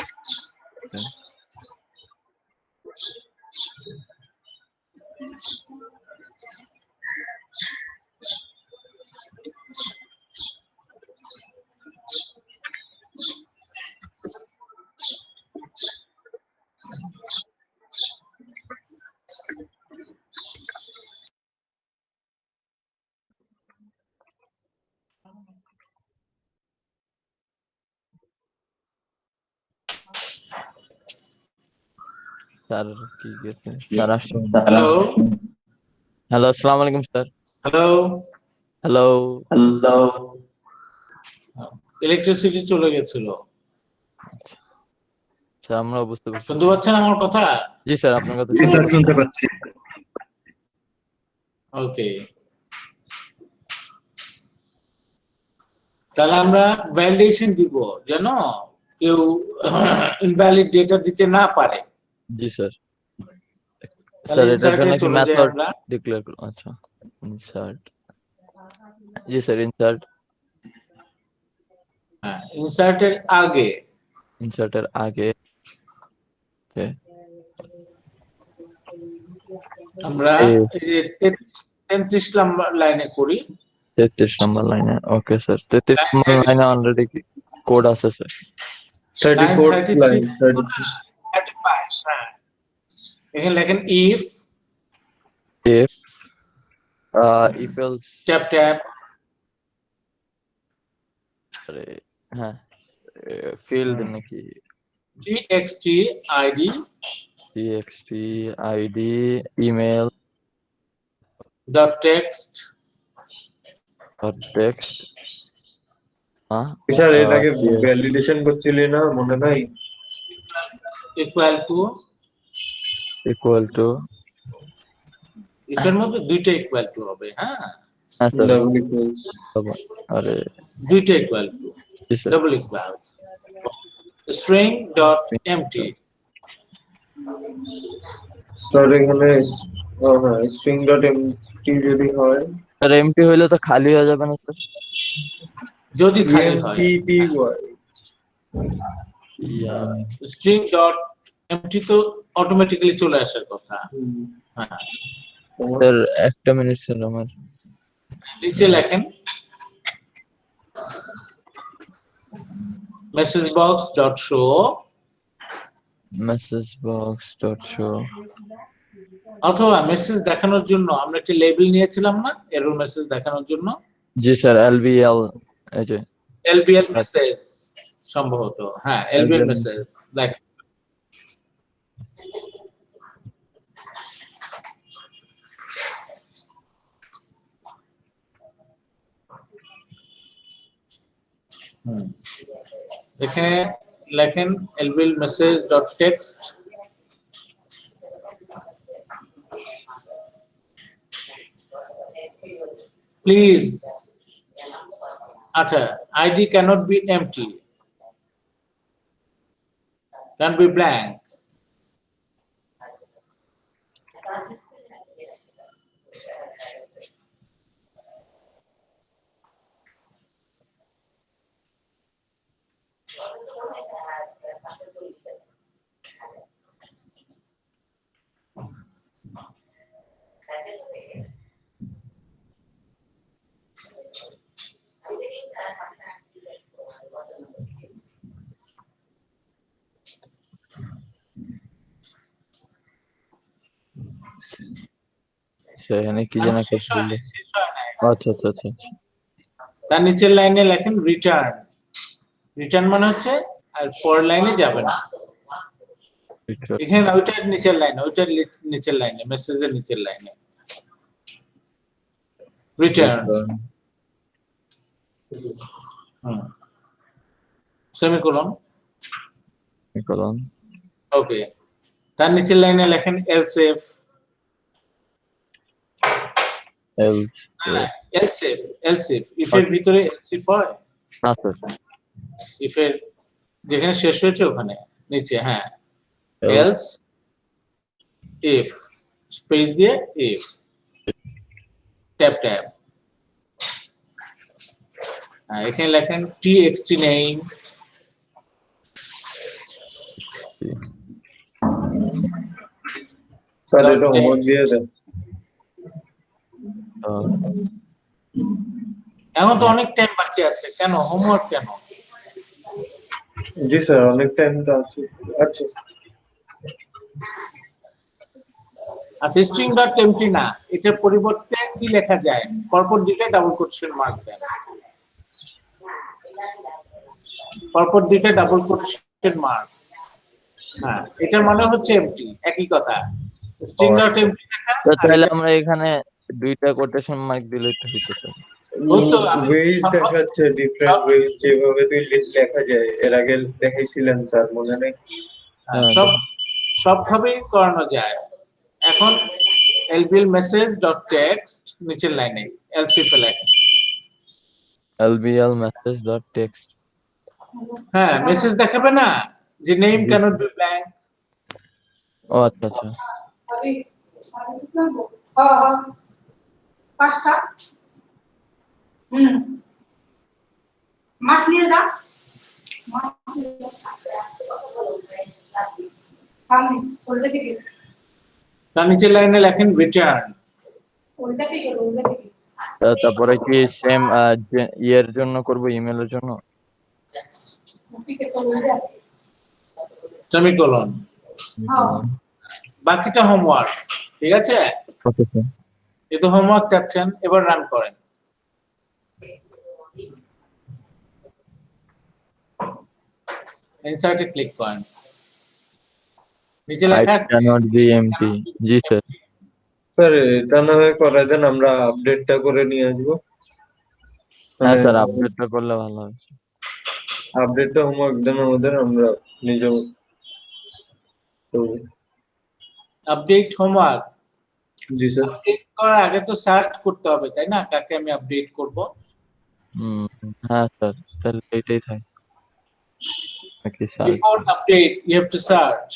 স্যার কি গেছে? স্যার আসছেন? হ্যালো হ্যালো, আসসালামু আলাইকুম স্যার। Hello hello. ইলেকট্রিসিটি চলে গেছিল, স্যার আমরা বুঝতে পারছি। শুনতে পাচ্ছেন আমার কথা? জি স্যার, আপনার কথা স্যার শুনতে পাচ্ছি। ওকে, তাহলে আমরা ভ্যালিডেশন দিব যেন কেউ ইনভ্যালিড ডেটা দিতে না পারে। জি স্যার। তাহলে স্যার এটার জন্য ইনসার্টে কি চলে যাই মেথড আমরা। ডিক্লেয়ার করব? আচ্ছা, ইনসার্ট। জি স্যার, ইনসার্ট। হ্যাঁ, ইনসার্টের আগে ইনসার্টের আগে ওকে আমরা এই যে 33 নম্বর লাইনে করি। 33 নম্বর লাইনে। ওকে স্যার, 33 নম্বর লাইনে অলরেডি কোড আছে স্যার। 34th লাইন 35, হ্যাঁ, এখানে লেখেন if if if else, tap tap হ্যাঁ, ফিল্ড নাকি txt id txt id email dot text or text sir এটাকে ভ্যালিডেশন করছিলি না, মনে নাই? equal to equal to ইফের মধ্যে দুইটা ইকুয়াল টু হবে। হ্যাঁ, স্যার, ডাবল ইকুয়ালস। আরে দুইটা equal to, G sir. Double equals string dot empty sir এখানে হ্যাঁ স্ট্রিং ডট এমটি যদি হয়, স্যার এমটি হইলে তো খালি হয়ে যাবে না স্যার? যদি খালি হয় এমপিপিওয়াই string dot empty তো অটোমেটিক্যালি চলে আসার কথা। হ্যাঁ, স্যার একটা মিনিট স্যার, আমার নিচে লেখেন message box dot show message box dot show, অথবা মেসেজ দেখানোর জন্য আমরা একটা লেবেল নিয়েছিলাম না এরর মেসেজ দেখানোর জন্য? জি স্যার, এলবিএল, এই যে LBL মেসেজ সম্ভবত, হ্যাঁ LBL মেসেজ দেখ। এখানে লেখেন LBL message dot text please. আচ্ছা, ID cannot be empty, can be blank. সেখানে কি যেন একটা শেষ হয় ছিল। নাই, শেষ হয় নাই। আচ্ছা আচ্ছা আচ্ছা আচ্ছা। তার নিচের লাইনে লেখেন রিটার্ন। রিটার্ন মানে হচ্ছে আর পরের লাইনে যাবে না। এখানে ওইটার নিচের লাইনে, ওইটার নিচের লাইনে, মেসেজের নিচের লাইনে রিটার্ন। সেমিকোলন। সেমিকোলন। ওকে, তার নিচের লাইনে লেখেন এলস ইফ। এলস ইফ ইফের ভিতরে এলস ইফ হয় না স্যার। ইফের যেখানে শেষ হয়েছে ওখানে নিচে, হ্যাঁ, এলস ইফ স্পেস দিয়ে ইফ ট্যাব ট্যাব। এখানে লেখেন txt নেম। স্যার এটা হোমওয়ার্ক দিয়ে দেন। এখন তো অনেক টাইম বাকি আছে, কেন হোমওয়ার্ক কেন? জি স্যার অনেক টাইম তো আছে। আচ্ছা আচ্ছা, স্ট্রিং ডট এমটি না, এটার পরিবর্তে কি লেখা যায়? পরপর দিকে ডাবল কোটেশন মার্ক দেন, পরপর দিকে ডাবল কোটেশন মার্ক। হ্যাঁ, এটার মানে হচ্ছে এমটি, একই কথা। স্ট্রিং ডট এমটি লেখা তো তাহলে আমরা এখানে দুইটা কোটেশন মার্ক দিলে তো হইতো স্যার। ওয়েজ দেখাচ্ছে, ডিফারেন্ট ওয়েজ যেভাবে তুই লেখা যায় এর আগে দেখাইছিলেন স্যার, মনে নেই? সবভাবেই করানো যায়। এখন lbl message dot text নিচের লাইনে এলসিফ এ লেখেন lbl message dot text। হ্যাঁ, মেসেজ দেখাবে না যে নেম cannot be blank। ও আচ্ছা আচ্ছা। পাঁচটা মাছ নিয়ে যা। তার নিচের লাইনে লেখেন রিটার্ন। তারপরে কি সেম ইয়ের জন্য করব, ইমেলের জন্য? সেমিকোলন। বাকিটা হোমওয়ার্ক, ঠিক আছে? Okay sir. যেহেতু হোমওয়ার্ক চাচ্ছেন, এবার রান করেন। ইনসার্টে ক্লিক করেন, নিচে লেখা আছে cannot be empty। G sir. Sir এটা না হয় করাই দেন, আমরা আপডেটটা করে নিয়ে আসবো। হ্যাঁ স্যার, আপডেটটা করলে ভালো হবে। আপডেটটা হোমওয়ার্ক দেন আমাদের, আমরা নিজেও আপডেট হোমওয়ার্ক। জি স্যার। আপডেট করার আগে তো সার্চ করতে হবে, তাই না? কাকে আমি আপডেট করব? হ্যাঁ স্যার, তাহলে এটাই থাকে। Before update you have to search।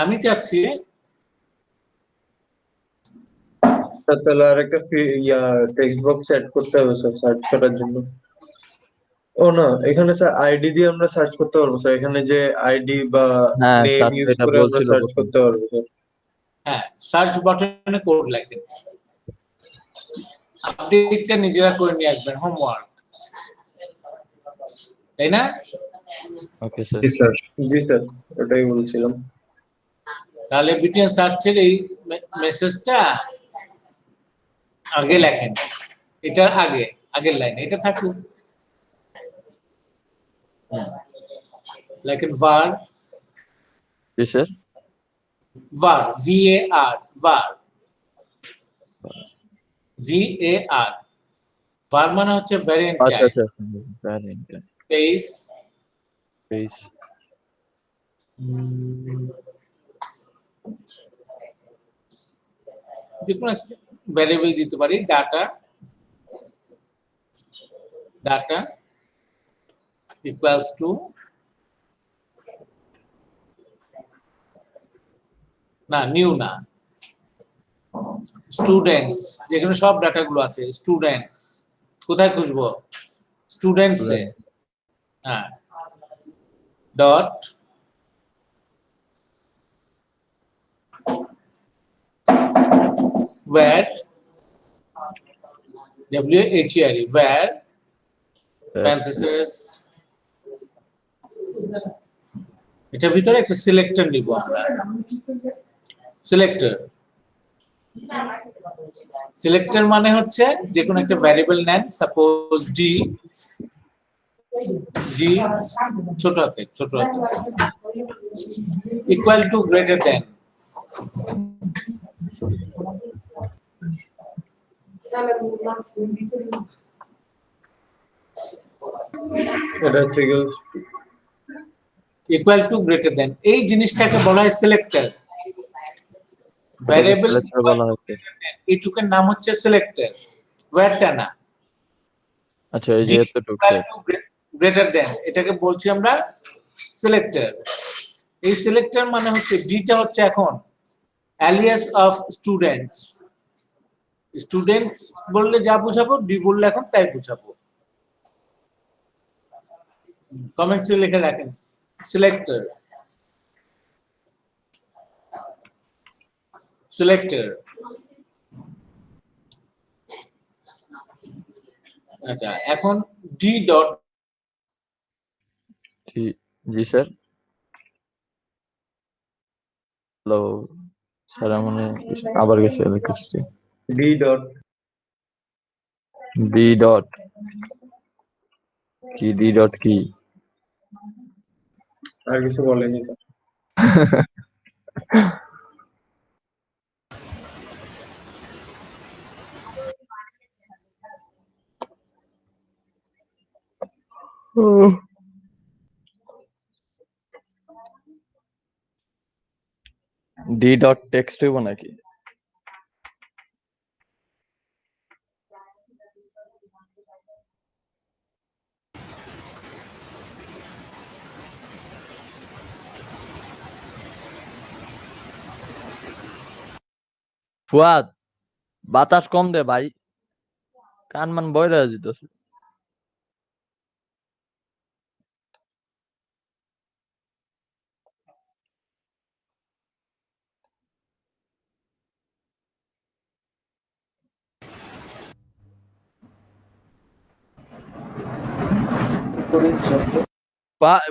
আমি চাচ্ছি তাহলে আরেকটা টেক্সট বক্স অ্যাড করতে হবে স্যার সার্চ করার জন্য। ও না, এখানে স্যার আইডি দিয়ে আমরা সার্চ করতে পারবো স্যার, এখানে যে আইডি বা নেম ইউজ করে আমরা সার্চ করতে পারবো স্যার। হ্যাঁ, সার্চ বাটনে কোড লেখেন, আপডেটটা নিজেরা করে নিয়ে আসবেন, হোমওয়ার্ক, তাই না? Okay sir. জি স্যার। জি স্যার, ওটাই বলছিলাম। তাহলে বিটিএন সার্চের এই মেসেজটা আগে লেখেন, এটার আগে, আগের লাইন এটা থাকুক। লেখেন var। জি sir. var, var, var, var, var মানে হচ্ছে ভ্যারিয়েন্ট আচ্ছা টাইপ। আচ্ছা, ভ্যারিয়েন্ট স্পেস স্পেস যেকোনো ভ্যারিয়েবল দিতে পারি, ডাটা, ডাটা equals to না নিউ না স্টুডেন্টস, যেখানে সব ডাটা গুলো আছে স্টুডেন্টস, কোথায় খুঁজবো স্টুডেন্টস এ, হ্যাঁ dot where where where parenthesis এটার ভিতরে একটা সিলেক্টর নিব আমরা, সিলেক্টর সিলেক্টর মানে হচ্ছে যে কোনো একটা ভ্যারিয়েবল নেন, সাপোজ ডি ডি ছোট হাতে ইকুয়াল টু গ্রেটার দেন, এটা থেকে ইকুয়াল টু গ্রেটার দেন, এই জিনিসটাকে বলা হয় সিলেক্টর। ভ্যারিয়েবল Selector বলা হচ্ছে। এইটুকের নাম হচ্ছে সিলেক্টর, ওয়্যারটা না। আচ্ছা এই যে এতটুকু গ্রেটার দেন এটাকে বলছি আমরা সিলেক্টর। এই সিলেক্টর মানে হচ্ছে ডিটা হচ্ছে এখন অ্যালিয়াস অফ স্টুডেন্টস, স্টুডেন্টস বললে যা বুঝাবো, ডি বললে এখন তাই বুঝাবো। কমেন্টসে লিখে রাখেন সিলেক্টর, সিলেক্টর। আচ্ছা এখন ডি ডট, জি স্যার। হ্যালো স্যার, মনে আবার গেছে electricity. D dot B dot কি, ডি ডট কি? আর কিছু বলেনি তো। ডি ডট টেক্সট হইব নাকি? ফুয়াদ বাতাস কম দে ভাই, কান মান বইরা যেতেছে।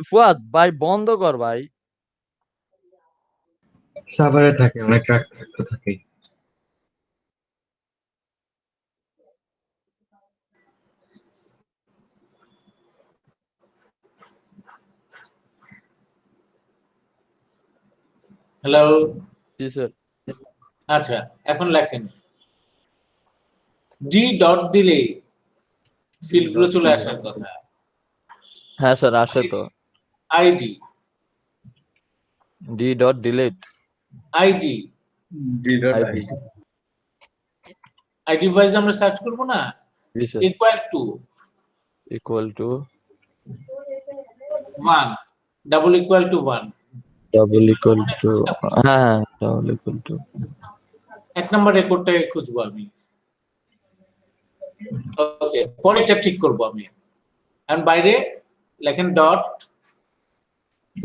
ফুয়াদ ভাই বন্ধ কর ভাই। সাভারে থাকে, অনেক ট্রাক তো থাকে। হ্যালো, জি স্যার। আচ্ছা এখন লেখেন ডি ডট দিলে ফিল্ড গুলো চলে আসার কথা। হ্যাঁ স্যার আসে তো। ID, D dot delete ID, D dot ID. ID wise আমরা সার্চ করব না, জি sir. Equal to equal to 1, double equal to 1, double equal to, হ্যাঁ ডাবল ইকুয়াল টু। এক নম্বর রেকর্ডটাকে খুঁজবো আমি। ওকে, পরেরটা ঠিক করব আমি। আর বাইরে লেখেন dot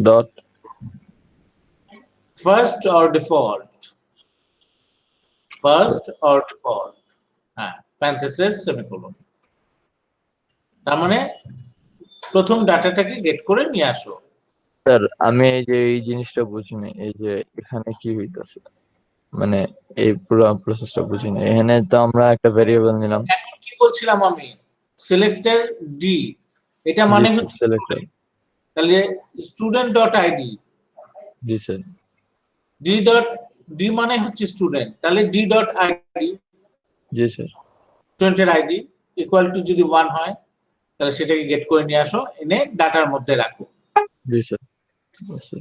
dot first or default, first or default, হ্যাঁ প্যারেনথেসিস সেমিকোলন। তার মানে প্রথম ডাটাটাকে গেট করে নিয়ে আসো। স্যার আমি এই যে এই জিনিসটা বুঝিনি, এই যে এখানে কি হইতাছে, মানে এই পুরো প্রসেসটা বুঝিনি। এখানে তো আমরা একটা ভেরিয়েবল নিলাম। এখন কি বলছিলাম আমি, সিলেক্টর ডি, এটা মানে হচ্ছে সিলেক্টর। তাহলে স্টুডেন্ট ডট আইডি, জি স্যার। ডি ডট ডি মানে হচ্ছে স্টুডেন্ট, তাহলে ডি ডট আইডি, জি স্যার। স্টুডেন্টের আইডি ইকুয়াল টু যদি 1 হয় তাহলে সেটাকে গেট করে নিয়ে আসো, এনে ডাটার মধ্যে রাখো। জি স্যার।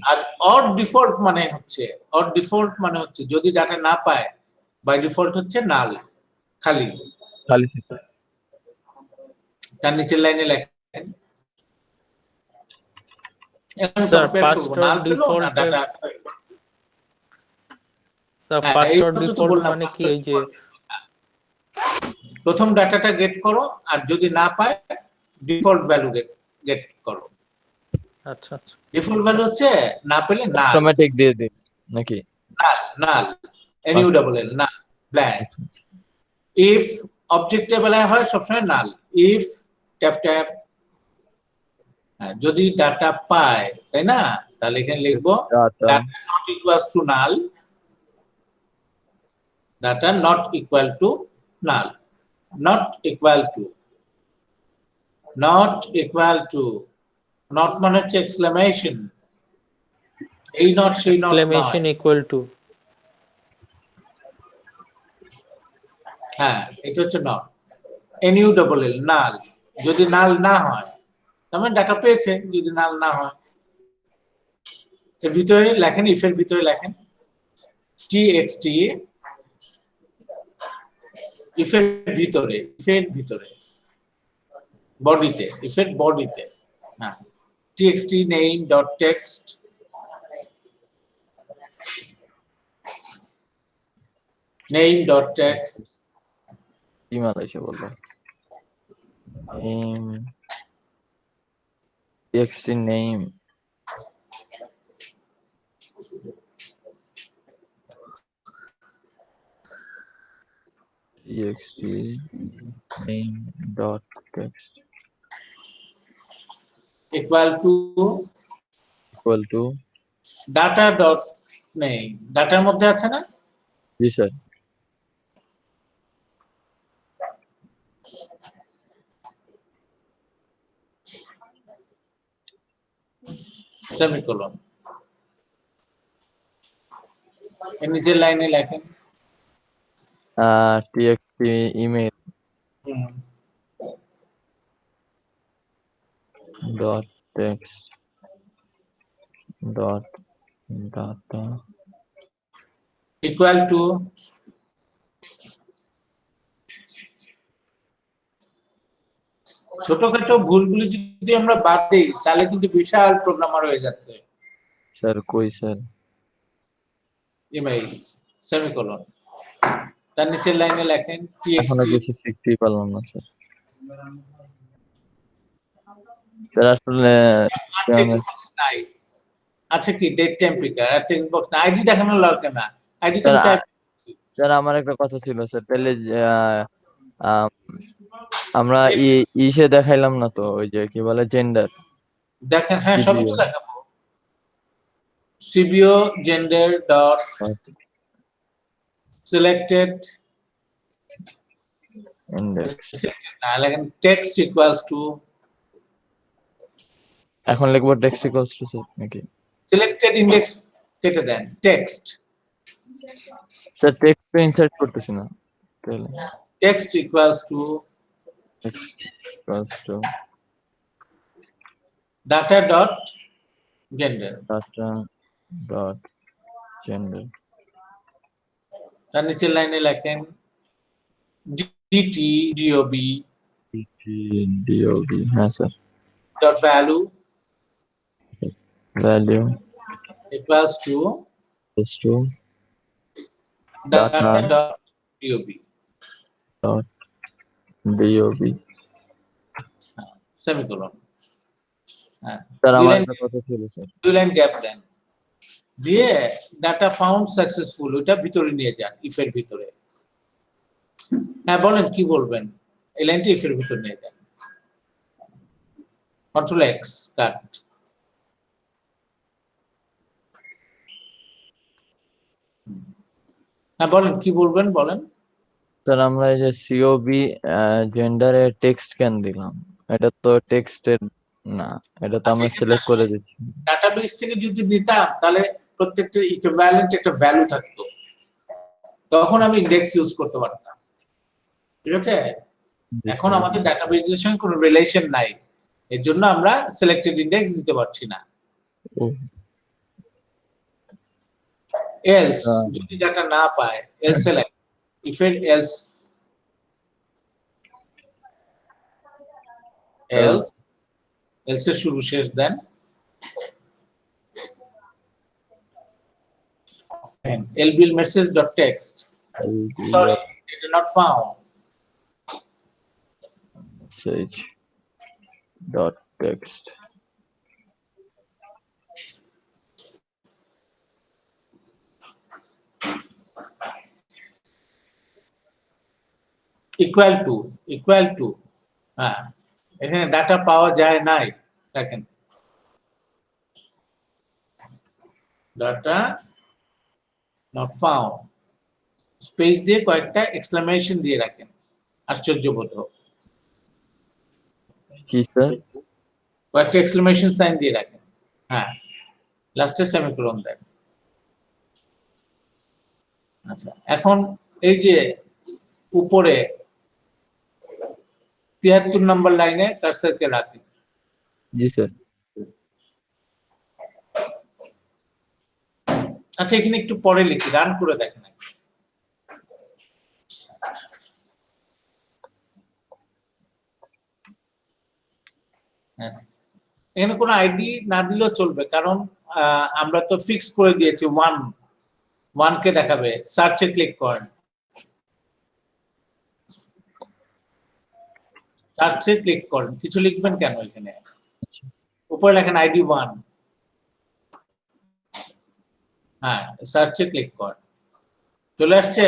আর অর ডিফল্ট মানে হচ্ছে, অর ডিফল্ট মানে হচ্ছে যদি ডাটা না পায়, বাই ডিফল্ট হচ্ছে নাল, খালি। খালি স্যার। তার নিচের লাইনে লেখেন এখন Sir, compare first করবো, or null পেলো না default data স্যার হ্যাঁ, ফার্স্ট এই অর হচ্ছে তো ডিফল্ট বললাম, মানে কি first or এই যে প্রথম ডাটাটা গেট করো, আর যদি না পায় ডিফল্ট ভ্যালু গেট করো। আচ্ছা আচ্ছা ডিফল্ট ভ্যালু হচ্ছে না পেলে নাল, অটোমেটিক দিয়ে দিন নাকি? নাল NULL নাল, ব্ল্যাঙ্ক। ইফ অবজেক্টে বেলায় হয় সবসময় নাল। ইফ ট্যাপ ট্যাপ, যদি ডাটা পায়, তাই না, তাহলে এখানে লিখবো Data data not equals to null, data not equal to null, not equal to, not equal to, not মানে হচ্ছে এক্সক্লেমেশন, এই নট সেই নট নয়। এক্সক্লেমেশন ইকুয়াল টু হ্যাঁ, এটা হচ্ছে নট। NULL নাল, যদি নাল না হয় তার মানে ডাটা পেয়েছে, যদি নাল না হয়। এর ভিতরে লেখেন, ইফের ভিতরে লেখেন txt, ইফের ভিতরে বডিতে, ইফের বডিতে, হ্যাঁ, txt name dot text, name dot text, email এসে বললো txt name txt name dot text equal to data dot name, ডাটার মধ্যে আছে না, জি স্যার সেমিকোলন। এর নিচের লাইনে লেখেন txt email dot text dot data equal to ছোটখাটো ভুলগুলি যদি আমরা বাদ দিই তাহলে কিন্তু বিশাল প্রোগ্রামার হয়ে যাচ্ছে। স্যার কই স্যার ইমেইল সেমিকোলন, তার নিচের লাইনে লেখেন এখনো txt, কিছু শিখতেই পারলাম না স্যার। স্যার আসলে টেক্সট বক্স নাই, আছে কি ডেট টাইম পিকার, আর টেক্সট বক্স না, আইডি দেখানো লাগে না, আইডি তো স্যার টাইপ। স্যার আমার একটা কথা ছিল স্যার, তাহলে আমরা ইসে দেখাইলাম না তো, ওই যে কি বলে জেন্ডার দেখেন, হ্যাঁ সবই তো দেখাবো। সিবিও জেন্ডার ডট সিলেক্টেড, ইন্ডেক্স না লেখেন টেক্সট ইকুয়ালস টু, এখন লিখবো টেক্সট ইকুয়ালস টু স্যার নাকি? সিলেক্টেড ইন্ডেক্স কেটে দেন, টেক্সট, স্যার টেক্সট ইনসার্ট করতেছি না, তাহলে text equals to equals two data dot gender, data dot gender তার নিচের লাইনে লেখেন ডিটি ডিওবি ডিওবি, হ্যাঁ sir, dot value value equals to data dot DOB dot DOB. Semicolon. হ্যাঁ, স্যার আমার একটা কথা ছিল স্যার, 2 লাইন গ্যাপ দেন, দিয়ে ডাটা ফাউন্ড সাকসেসফুল ওটা ভিতরে নিয়ে যান, ইফের ভিতরে। হ্যাঁ বলেন কি বলবেন, এই লাইনটা ইফের ভিতরে নিয়ে যান, কন্ট্রোল এক্স কাট। হ্যাঁ বলেন কি বলবেন, বলেন। স্যার আমরা এই যে সিওবি জেন্ডারে টেক্সট কেন দিলাম, এটা তো টেক্সটের না, এটা তো আমরা সিলেক্ট করে দিচ্ছি। ডাটাবেস থেকে যদি নিতাম তাহলে প্রত্যেকটা ইকুইভ্যালেন্ট একটা ভ্যালু থাকতো, তখন আমি ইনডেক্স ইউজ করতে পারতাম, ঠিক আছে। এখন আমাদের ডাটাবেসের সঙ্গে কোনো রিলেশন নাই, এর জন্য আমরা সিলেক্টেড ইনডেক্স দিতে পারছি না। এলস যদি ডাটা না পায়, এলস সিলেক্ট, ইফ এর এলস এলস এলস এর শুরু শেষ দেন, lbl message dot text. Sorry, it is not found. message dot text. equal to হ্যাঁ এখানে ডাটা পাওয়া যায় নাই দেখেন ডাটা নট ফাউন্ড স্পেস দিয়ে কয়েকটা এক্সক্লেমেশন দিয়ে রাখেন আশ্চর্যবোধক কি স্যার? কয়েকটা এক্সক্লেমেশন সাইন দিয়ে রাখেন হ্যাঁ লাস্টে সেমিকোলন দেন আচ্ছা এখন এই যে উপরে 73 নম্বর লাইনে কার্সরকে রাখেন জি স্যার। আচ্ছা এখানে একটু পরে লিখি রান করে দেখেন এখানে কোনো আইডি না দিলেও চলবে কারণ আমরা তো ফিক্স করে দিয়েছি ওয়ান কে দেখাবে সার্চে ক্লিক করেন সার্চে ক্লিক করেন কিছু লিখবেন কেন এখানে উপরে লেখেন আইডি 1 হ্যাঁ সার্চে ক্লিক করেন চলে আসছে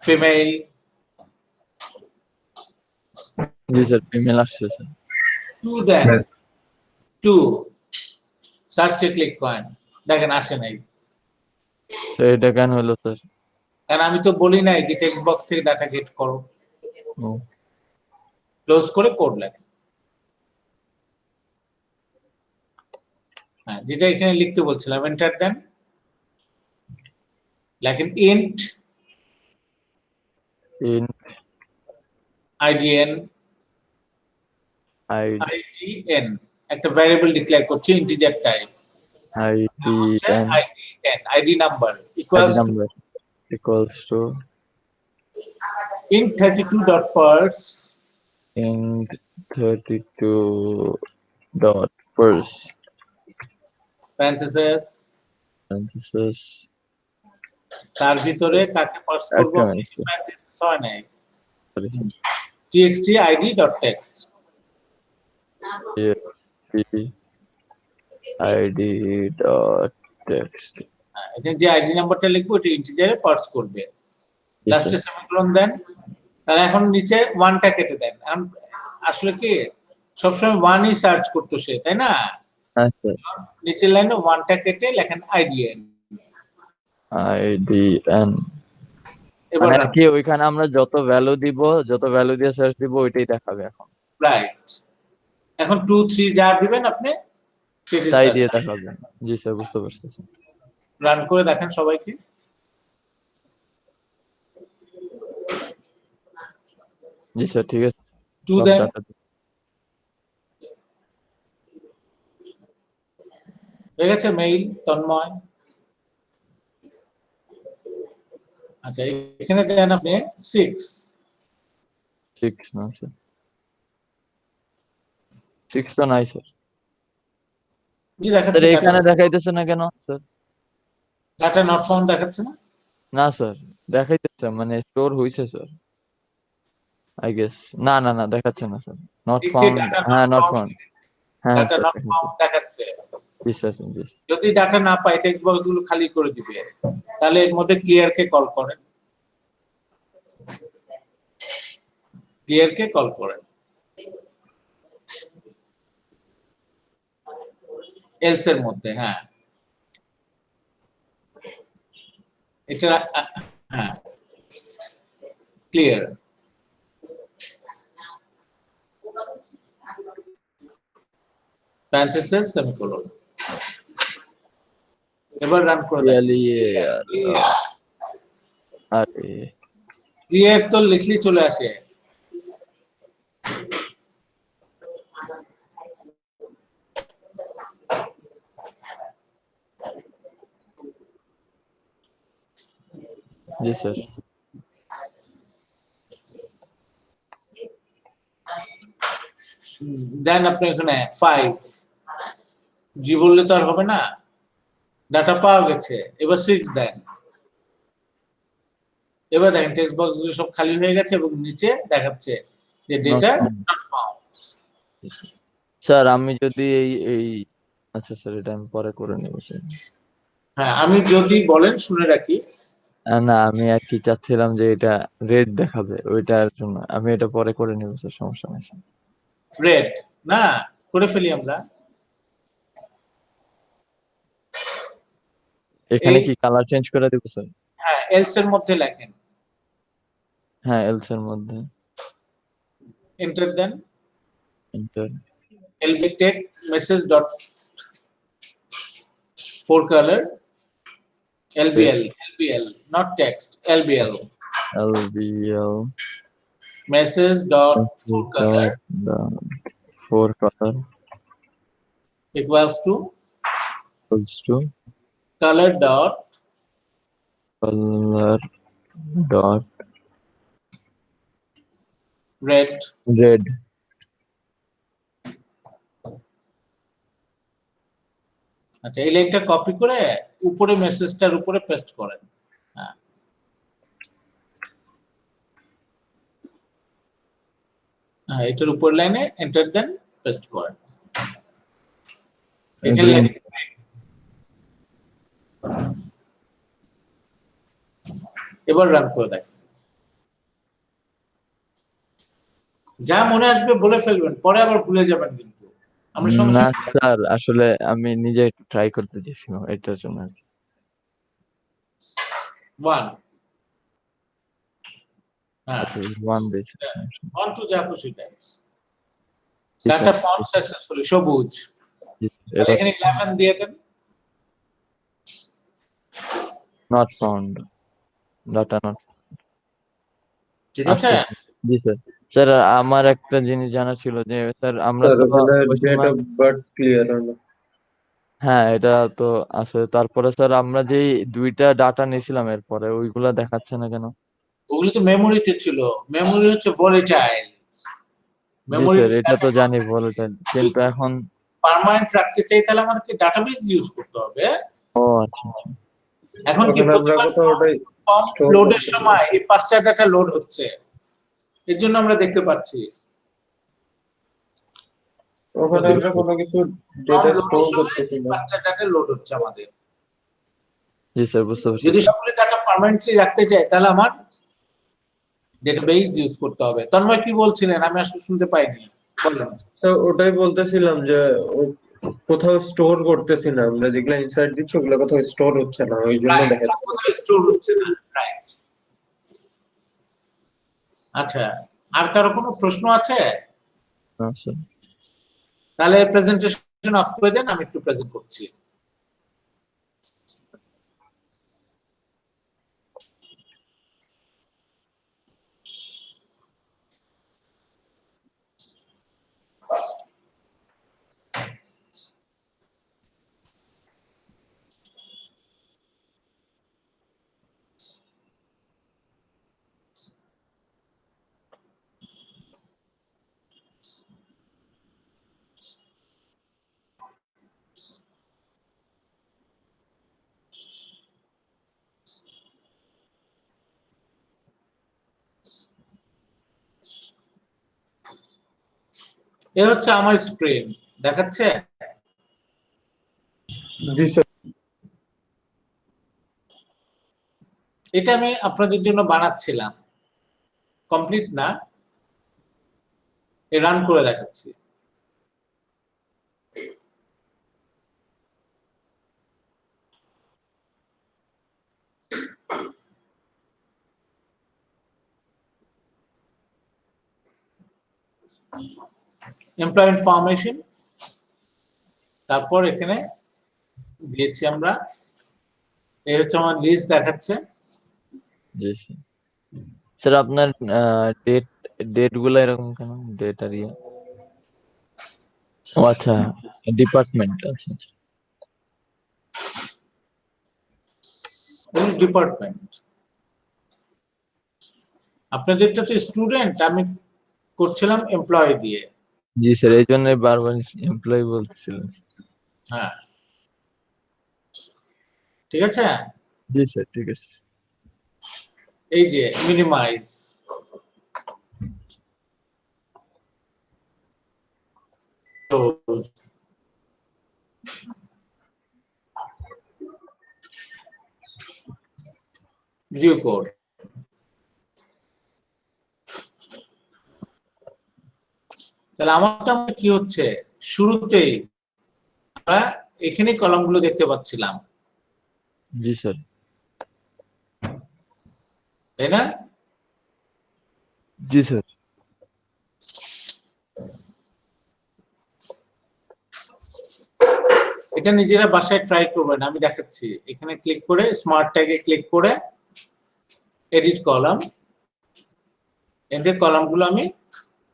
ফিমেল জি স্যার ফিমেল আসছে স্যার। টু দেন টু সার্চে ক্লিক করেন দেখেন আসে নাই স্যার এটা কেন হলো স্যার? কারণ আমি তো বলি নাই যে টেক্সট বক্স থেকে ডাটা গেট করো ও ক্লোজ করে কোড লেখেন হ্যাঁ যেটা এখানে লিখতে বলছিলাম এন্টার দেন লেখেন ইন্ট int idn idn একটা ভ্যারিয়েবল ডিক্লেয়ার করছি integer type idn id number id equals number equals to int 32 dot parse int 32 dot first parenthesis তার ভিতরে কাকে পার্স করব একটা minute, sir. parenthesis হয় নাই sorry sir. txt id dot text id dot text এখানে যে আইডি নাম্বারটা লিখবো এটা ইন্টিজারে পার্স করবে লাস্টে সেমিকোলন দেন তাহলে এখন নিচে 1টা কেটে দেন আসলে কি সবসময় 1ই সার্চ করতে সে তাই না হ্যাঁ স্যার নিচের লাইনে 1টা কেটে লেখেন idn idn এবার মানে কি ওইখানে আমরা যত ভ্যালু দিব যত ভ্যালু দিয়ে সার্চ দিব ওইটাই দেখাবে এখন রাইট এখন 2 3 যা দিবেন আপনি তাই দিয়ে দেখাবে। জি স্যার বুঝতে পারছি স্যার। রান করে দেখেন সবাইকে জি স্যার ঠিক আছে 2 দেন হয়ে গেছে মেইল তন্ময় আচ্ছা এখানে দেন আপনি 6 6 না স্যার 6 তো নাই স্যার। জি স্যার দেখাচ্ছে এখানে দেখাইতেছে না কেন স্যার? ডাটা নট ফাউন্ড দেখাচ্ছে না না স্যার দেখাইতেছে মানে স্টোর হইছে স্যার আই গেস না না না দেখাচ্ছে না স্যার নট নিচে ফাউন্ড data not হ্যাঁ নট found, ফাউন্ড হ্যাঁ ডাটা স্যার নট ফাউন্ড দেখাচ্ছে জি স্যার জি যদি ডাটা না পায় টেক্সট বক্স গুলো খালি করে দিবে তাহলে এর মধ্যে ক্লিয়ার কে কল করেন ক্লিয়ার কে কল করেন এলস এর মধ্যে হ্যাঁ এটা হ্যাঁ ক্লিয়ার parenthesis সেমিকোলন এবার রান করে দেন আরে ক্লিয়ার তো লিখলি চলে আসে জি স্যার দেন আপনি এখানে 5 জি বললে তো আর হবে না ডাটা পাওয়া গেছে, এবার 6 দেন। এবার দেখেন টেক্সট বক্স গুলো সব খালি হয়ে গেছে এবং নিচে দেখাচ্ছে যে ডেটা নট ফাউন্ড। স্যার আমি যদি এই আচ্ছা স্যার এটা আমি পরে করে নেব স্যার। হ্যাঁ, আমি যদি বলেন শুনে রাখি। না আমি আর কি চাচ্ছিলাম যে এটা রেড দেখাবে ওইটার জন্য, আমি এটা পরে করে নেব স্যার, সমস্যা নেই স্যার। রেড না করে ফেলি আমরা। এখানে এই- কি কালার চেঞ্জ করে দেব স্যার? হ্যাঁ, এলস এর মধ্যে লেখেন, হ্যাঁ এলস এর মধ্যে enter then. enter lb text message dot for color lbl not text lbl lbl message dot for color for color equals to color dot red red আচ্ছা, এই লাইনটা কপি করে উপরে মেসেজটার উপরে পেস্ট করেন। হ্যাঁ, হ্যাঁ, এটার উপর লাইনে এন্টার দেন, পেস্ট করেন। এখানে green এবার রান করে দেখেন। যা মনে আসবে বলে ফেলবেন, পরে আবার ভুলে যাবেন কিন্তু। আমরা না সমস্যা স্যার আসলে আমি নিজে ট্রাই করতে দিয়েছিলাম এটার জন্য আর কি। 1 হ্যাঁ, আচ্ছা 1 দিয়েছি 1 টু যা খুশি দেন। ডাটা ফাউন্ড সাকসেসফুলি সবুজ। এবার এখানে 11 দিয়ে দেন। not found data not ঠিক আছে? জি স্যার। স্যার আমার একটা জিনিস জানা ছিল যে স্যার আমরা স্যার তো ওখানে ওই ডেট সময় অফ বার্থ ক্লিয়ার হলো। হ্যাঁ এটা তো আছে, তারপরে স্যার আমরা যেই দুইটা ডাটা নিয়েছিলাম এরপরে ওইগুলা দেখাচ্ছে না কেন? ওগুলো তো মেমোরিতে ছিল। মেমোরি হচ্ছে ভোলেটাইল। জি মেমোরি স্যার এটা তো জানি বলেছেন, কিন্তু এখন পার্মানেন্ট রাখতে চাই তাহলে আমাদেরকে ডাটাবেস ইউজ করতে হবে। ও আচ্ছা আচ্ছা এখন কি ওখানে আমরা কোথাও ওটাই store লোডের করতেছি। সময় এই 5টা ডাটা লোড হচ্ছে, এর জন্য আমরা দেখতে পাচ্ছি। ওখানে আমরা কোনো কিছু ডেটা স্টোর করতেছি না। 5টা ডাটা লোড হচ্ছে আমাদের। জি স্যার বুঝতে পারছি। যদি সবগুলো ডাটা পার্মানেন্টলি রাখতে চাই তাহলে আমার ডেটাবেস ইউজ করতে হবে। তন্ময় কি বলছিলেন? আমি আসলে শুনতে পাইনি, বলেন। তো ওটাই বলতেছিলাম যে কোথাও স্টোর করতেছি না, আমরা যেগুলো ইনসাইট দিচ্ছি ওগুলো কোথাও স্টোর হচ্ছে না, ওই জন্য দেখা যাচ্ছে। কোথাও স্টোর হচ্ছে না, রাইট। আচ্ছা, আর কারো কোনো প্রশ্ন আছে? হ্যাঁ স্যার তাহলে প্রেজেন্টেশন অফ করে দেন, আমি একটু প্রেজেন্ট করছি। এ হচ্ছে আমার স্ক্রিন, দেখাচ্ছে? জি স্যার। এটা আমি আপনাদের জন্য বানাচ্ছিলাম, কমপ্লিট না, রান করে দেখাচ্ছি। এমপ্লয় ইনফরমেশন, তারপর এখানে দিয়েছি আমরা, এই হচ্ছে আমার লিস্ট দেখাচ্ছে। জি স্যার। স্যার আপনার ডেট ডেট গুলো এরকম কেন? ডেট আর ইয়ে ও আচ্ছা ডিপার্টমেন্ট আচ্ছা আচ্ছা। ডিপার্টমেন্ট আপনাদেরটা তো স্টুডেন্ট, আমি করছিলাম এমপ্লয় দিয়ে। জি স্যার এই জন্যই বারবার এমপ্লয়ি বলতেছিলেন। হ্যাঁ, ঠিক আছে? জি স্যার, ঠিক আছে। এই যে মিনিমাইজ, ভিউ কোড। তাহলে আমারটা কি হচ্ছে, শুরুতেই আমরা এখানে কলামগুলো দেখতে পাচ্ছিলাম, জি স্যার। তাই না? জি স্যার। এটা নিজেরা বাসায় ট্রাই করবেন, আমি দেখাচ্ছি। এখানে ক্লিক করে স্মার্ট ট্যাগে ক্লিক করে এডিট কলাম, এদের কলামগুলো আমি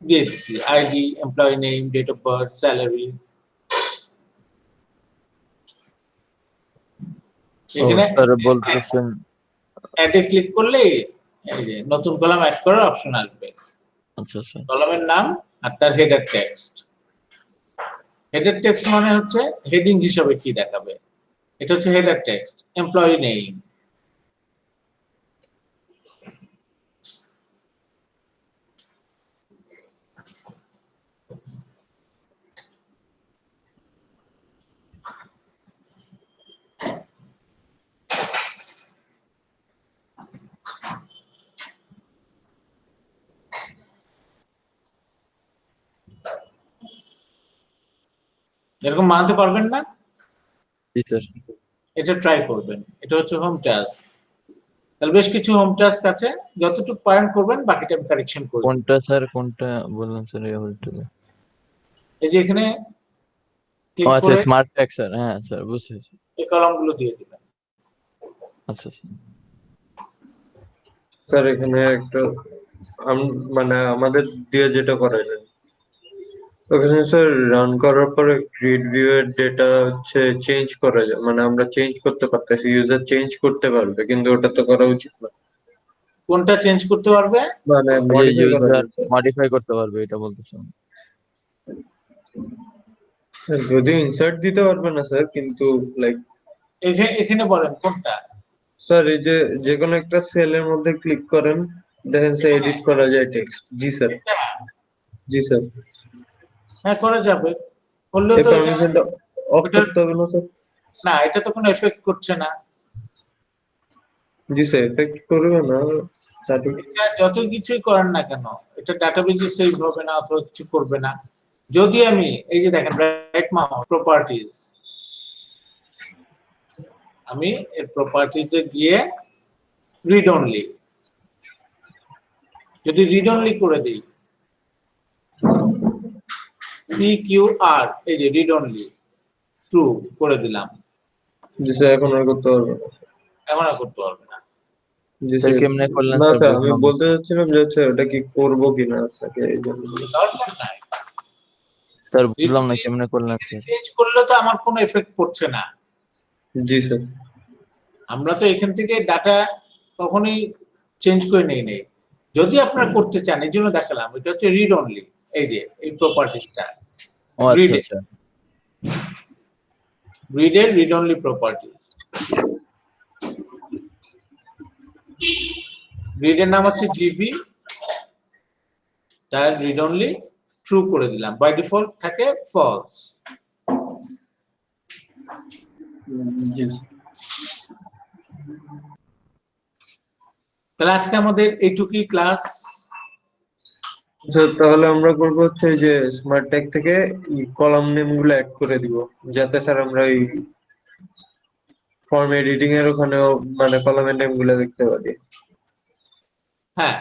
দিয়ে দিচ্ছি, ID, employee name, date of birth, salary. এখানে স্যার বলতেছেন, অ্যাডে ক্লিক করলে এই যে নতুন কলাম অ্যাড করার অপশন আসবে। আচ্ছা স্যার। কলামের নাম আর তার হেডার টেক্সট। হেডার টেক্সট মানে হচ্ছে হেডিং হিসাবে কি দেখাবে, এটা হচ্ছে হেডার টেক্সট। এমপ্লয়ি নেম, এরকম বানাতে পারবেন না? জি স্যার। এটা ট্রাই করবেন। এটা হচ্ছে হোম টাস্ক। তাহলে বেশ কিছু হোম টাস্ক আছে, যতটুকু পারেন করবেন, বাকিটা আমি কারেকশন করব। কোনটা স্যার, কোনটা বললেন স্যার? এই যে এখানে ও ক্লিক আচ্ছা, করে স্মার্ট ট্যাগ স্যার। হ্যাঁ স্যার, বুঝেছি। এই কলামগুলো দিয়ে দিবেন। আচ্ছা স্যার। স্যার এখানে একটা মানে আমাদের দিয়ে যেটা করা যায়, ওখানে স্যার রান করার পরে গ্রিড ভিউ এর ডেটা হচ্ছে চেঞ্জ করা যায়, মানে আমরা চেঞ্জ করতে পারতেছি, ইউজার চেঞ্জ করতে পারবে, কিন্তু ওটা তো করা উচিত না। কোনটা চেঞ্জ করতে পারবে? মানে এই যে মডিফাই করা ইউজার যায় স্যার। মডিফাই করতে পারবে, এটা বলতেছেন? যদি ইনসার্ট দিতে পারবে না স্যার, কিন্তু লাইক এখানে বলেন কোনটা। স্যার এই যে যে কোনো একটা সেলের মধ্যে ক্লিক করেন, দেখেন স্যার এডিট করা যায় টেক্সট। জি স্যার। এটা? জি স্যার। হ্যাঁ, করা যাবে। করলেও এই তো এটা, পারমিশনটা অফ এটা করতে হবে না স্যার? না, এটা তো কোনো এফেক্ট করছে না। জি স্যার, এফেক্ট করবে না স্টার্টিং। এটা যত কিছুই করেন না কেন, এটা ডাটাবেজে সেভ হবে না অথবা কিছু করবে না। যদি আমি এই যে দেখেন রাইট মাউস প্রপার্টিজ, আমি এর প্রপার্টিজে গিয়ে রিড অনলি, যদি রিড অনলি করে দিই, PQR, এই যে রিড অনলি ট্রু করে দিলাম, জি স্যার, এখন আর করতে পারবে না। এখন আর করতে পারবে না। জি স্যার স্যার। কেমনে করলেন না স্যার, স্যার, আমি বুঝলাম না। বলতে চাচ্ছিলাম যে হচ্ছে ওটা কি করবো কিনা আপনাকে এই জন্য। দরকার নাই। স্যার বুঝলাম না কেমনে করলেন স্যার। চেঞ্জ করলে তো আমার কোনো এফেক্ট পড়ছে না। জি স্যার। আমরা তো এখান থেকে ডাটা কখনোই চেঞ্জ করে নেই। যদি আপনারা করতে চান, এই জন্য দেখালাম, এটা হচ্ছে রিড অনলি। এই যে এই প্রপার্টিসটা ও আচ্ছা আচ্ছা। রিডের রিড অনলি প্রপার্টিস। রিডের নাম হচ্ছে জিভি, তার রিড অনলি ট্রু করে দিলাম, বাই ডিফল্ট থাকে ফলস। জি স্যার। তাহলে আজকে আমাদের এইটুকুই ক্লাস। স্যার তাহলে আমরা করবো হচ্ছে এই যে স্মার্ট ট্যাগ থেকে কলাম নেম গুলো অ্যাড করে দিব, যাতে স্যার আমরা এই ফর্ম এডিটিং এর ওখানেও মানে কলামের নেম গুলো দেখতে পারি। হ্যাঁ,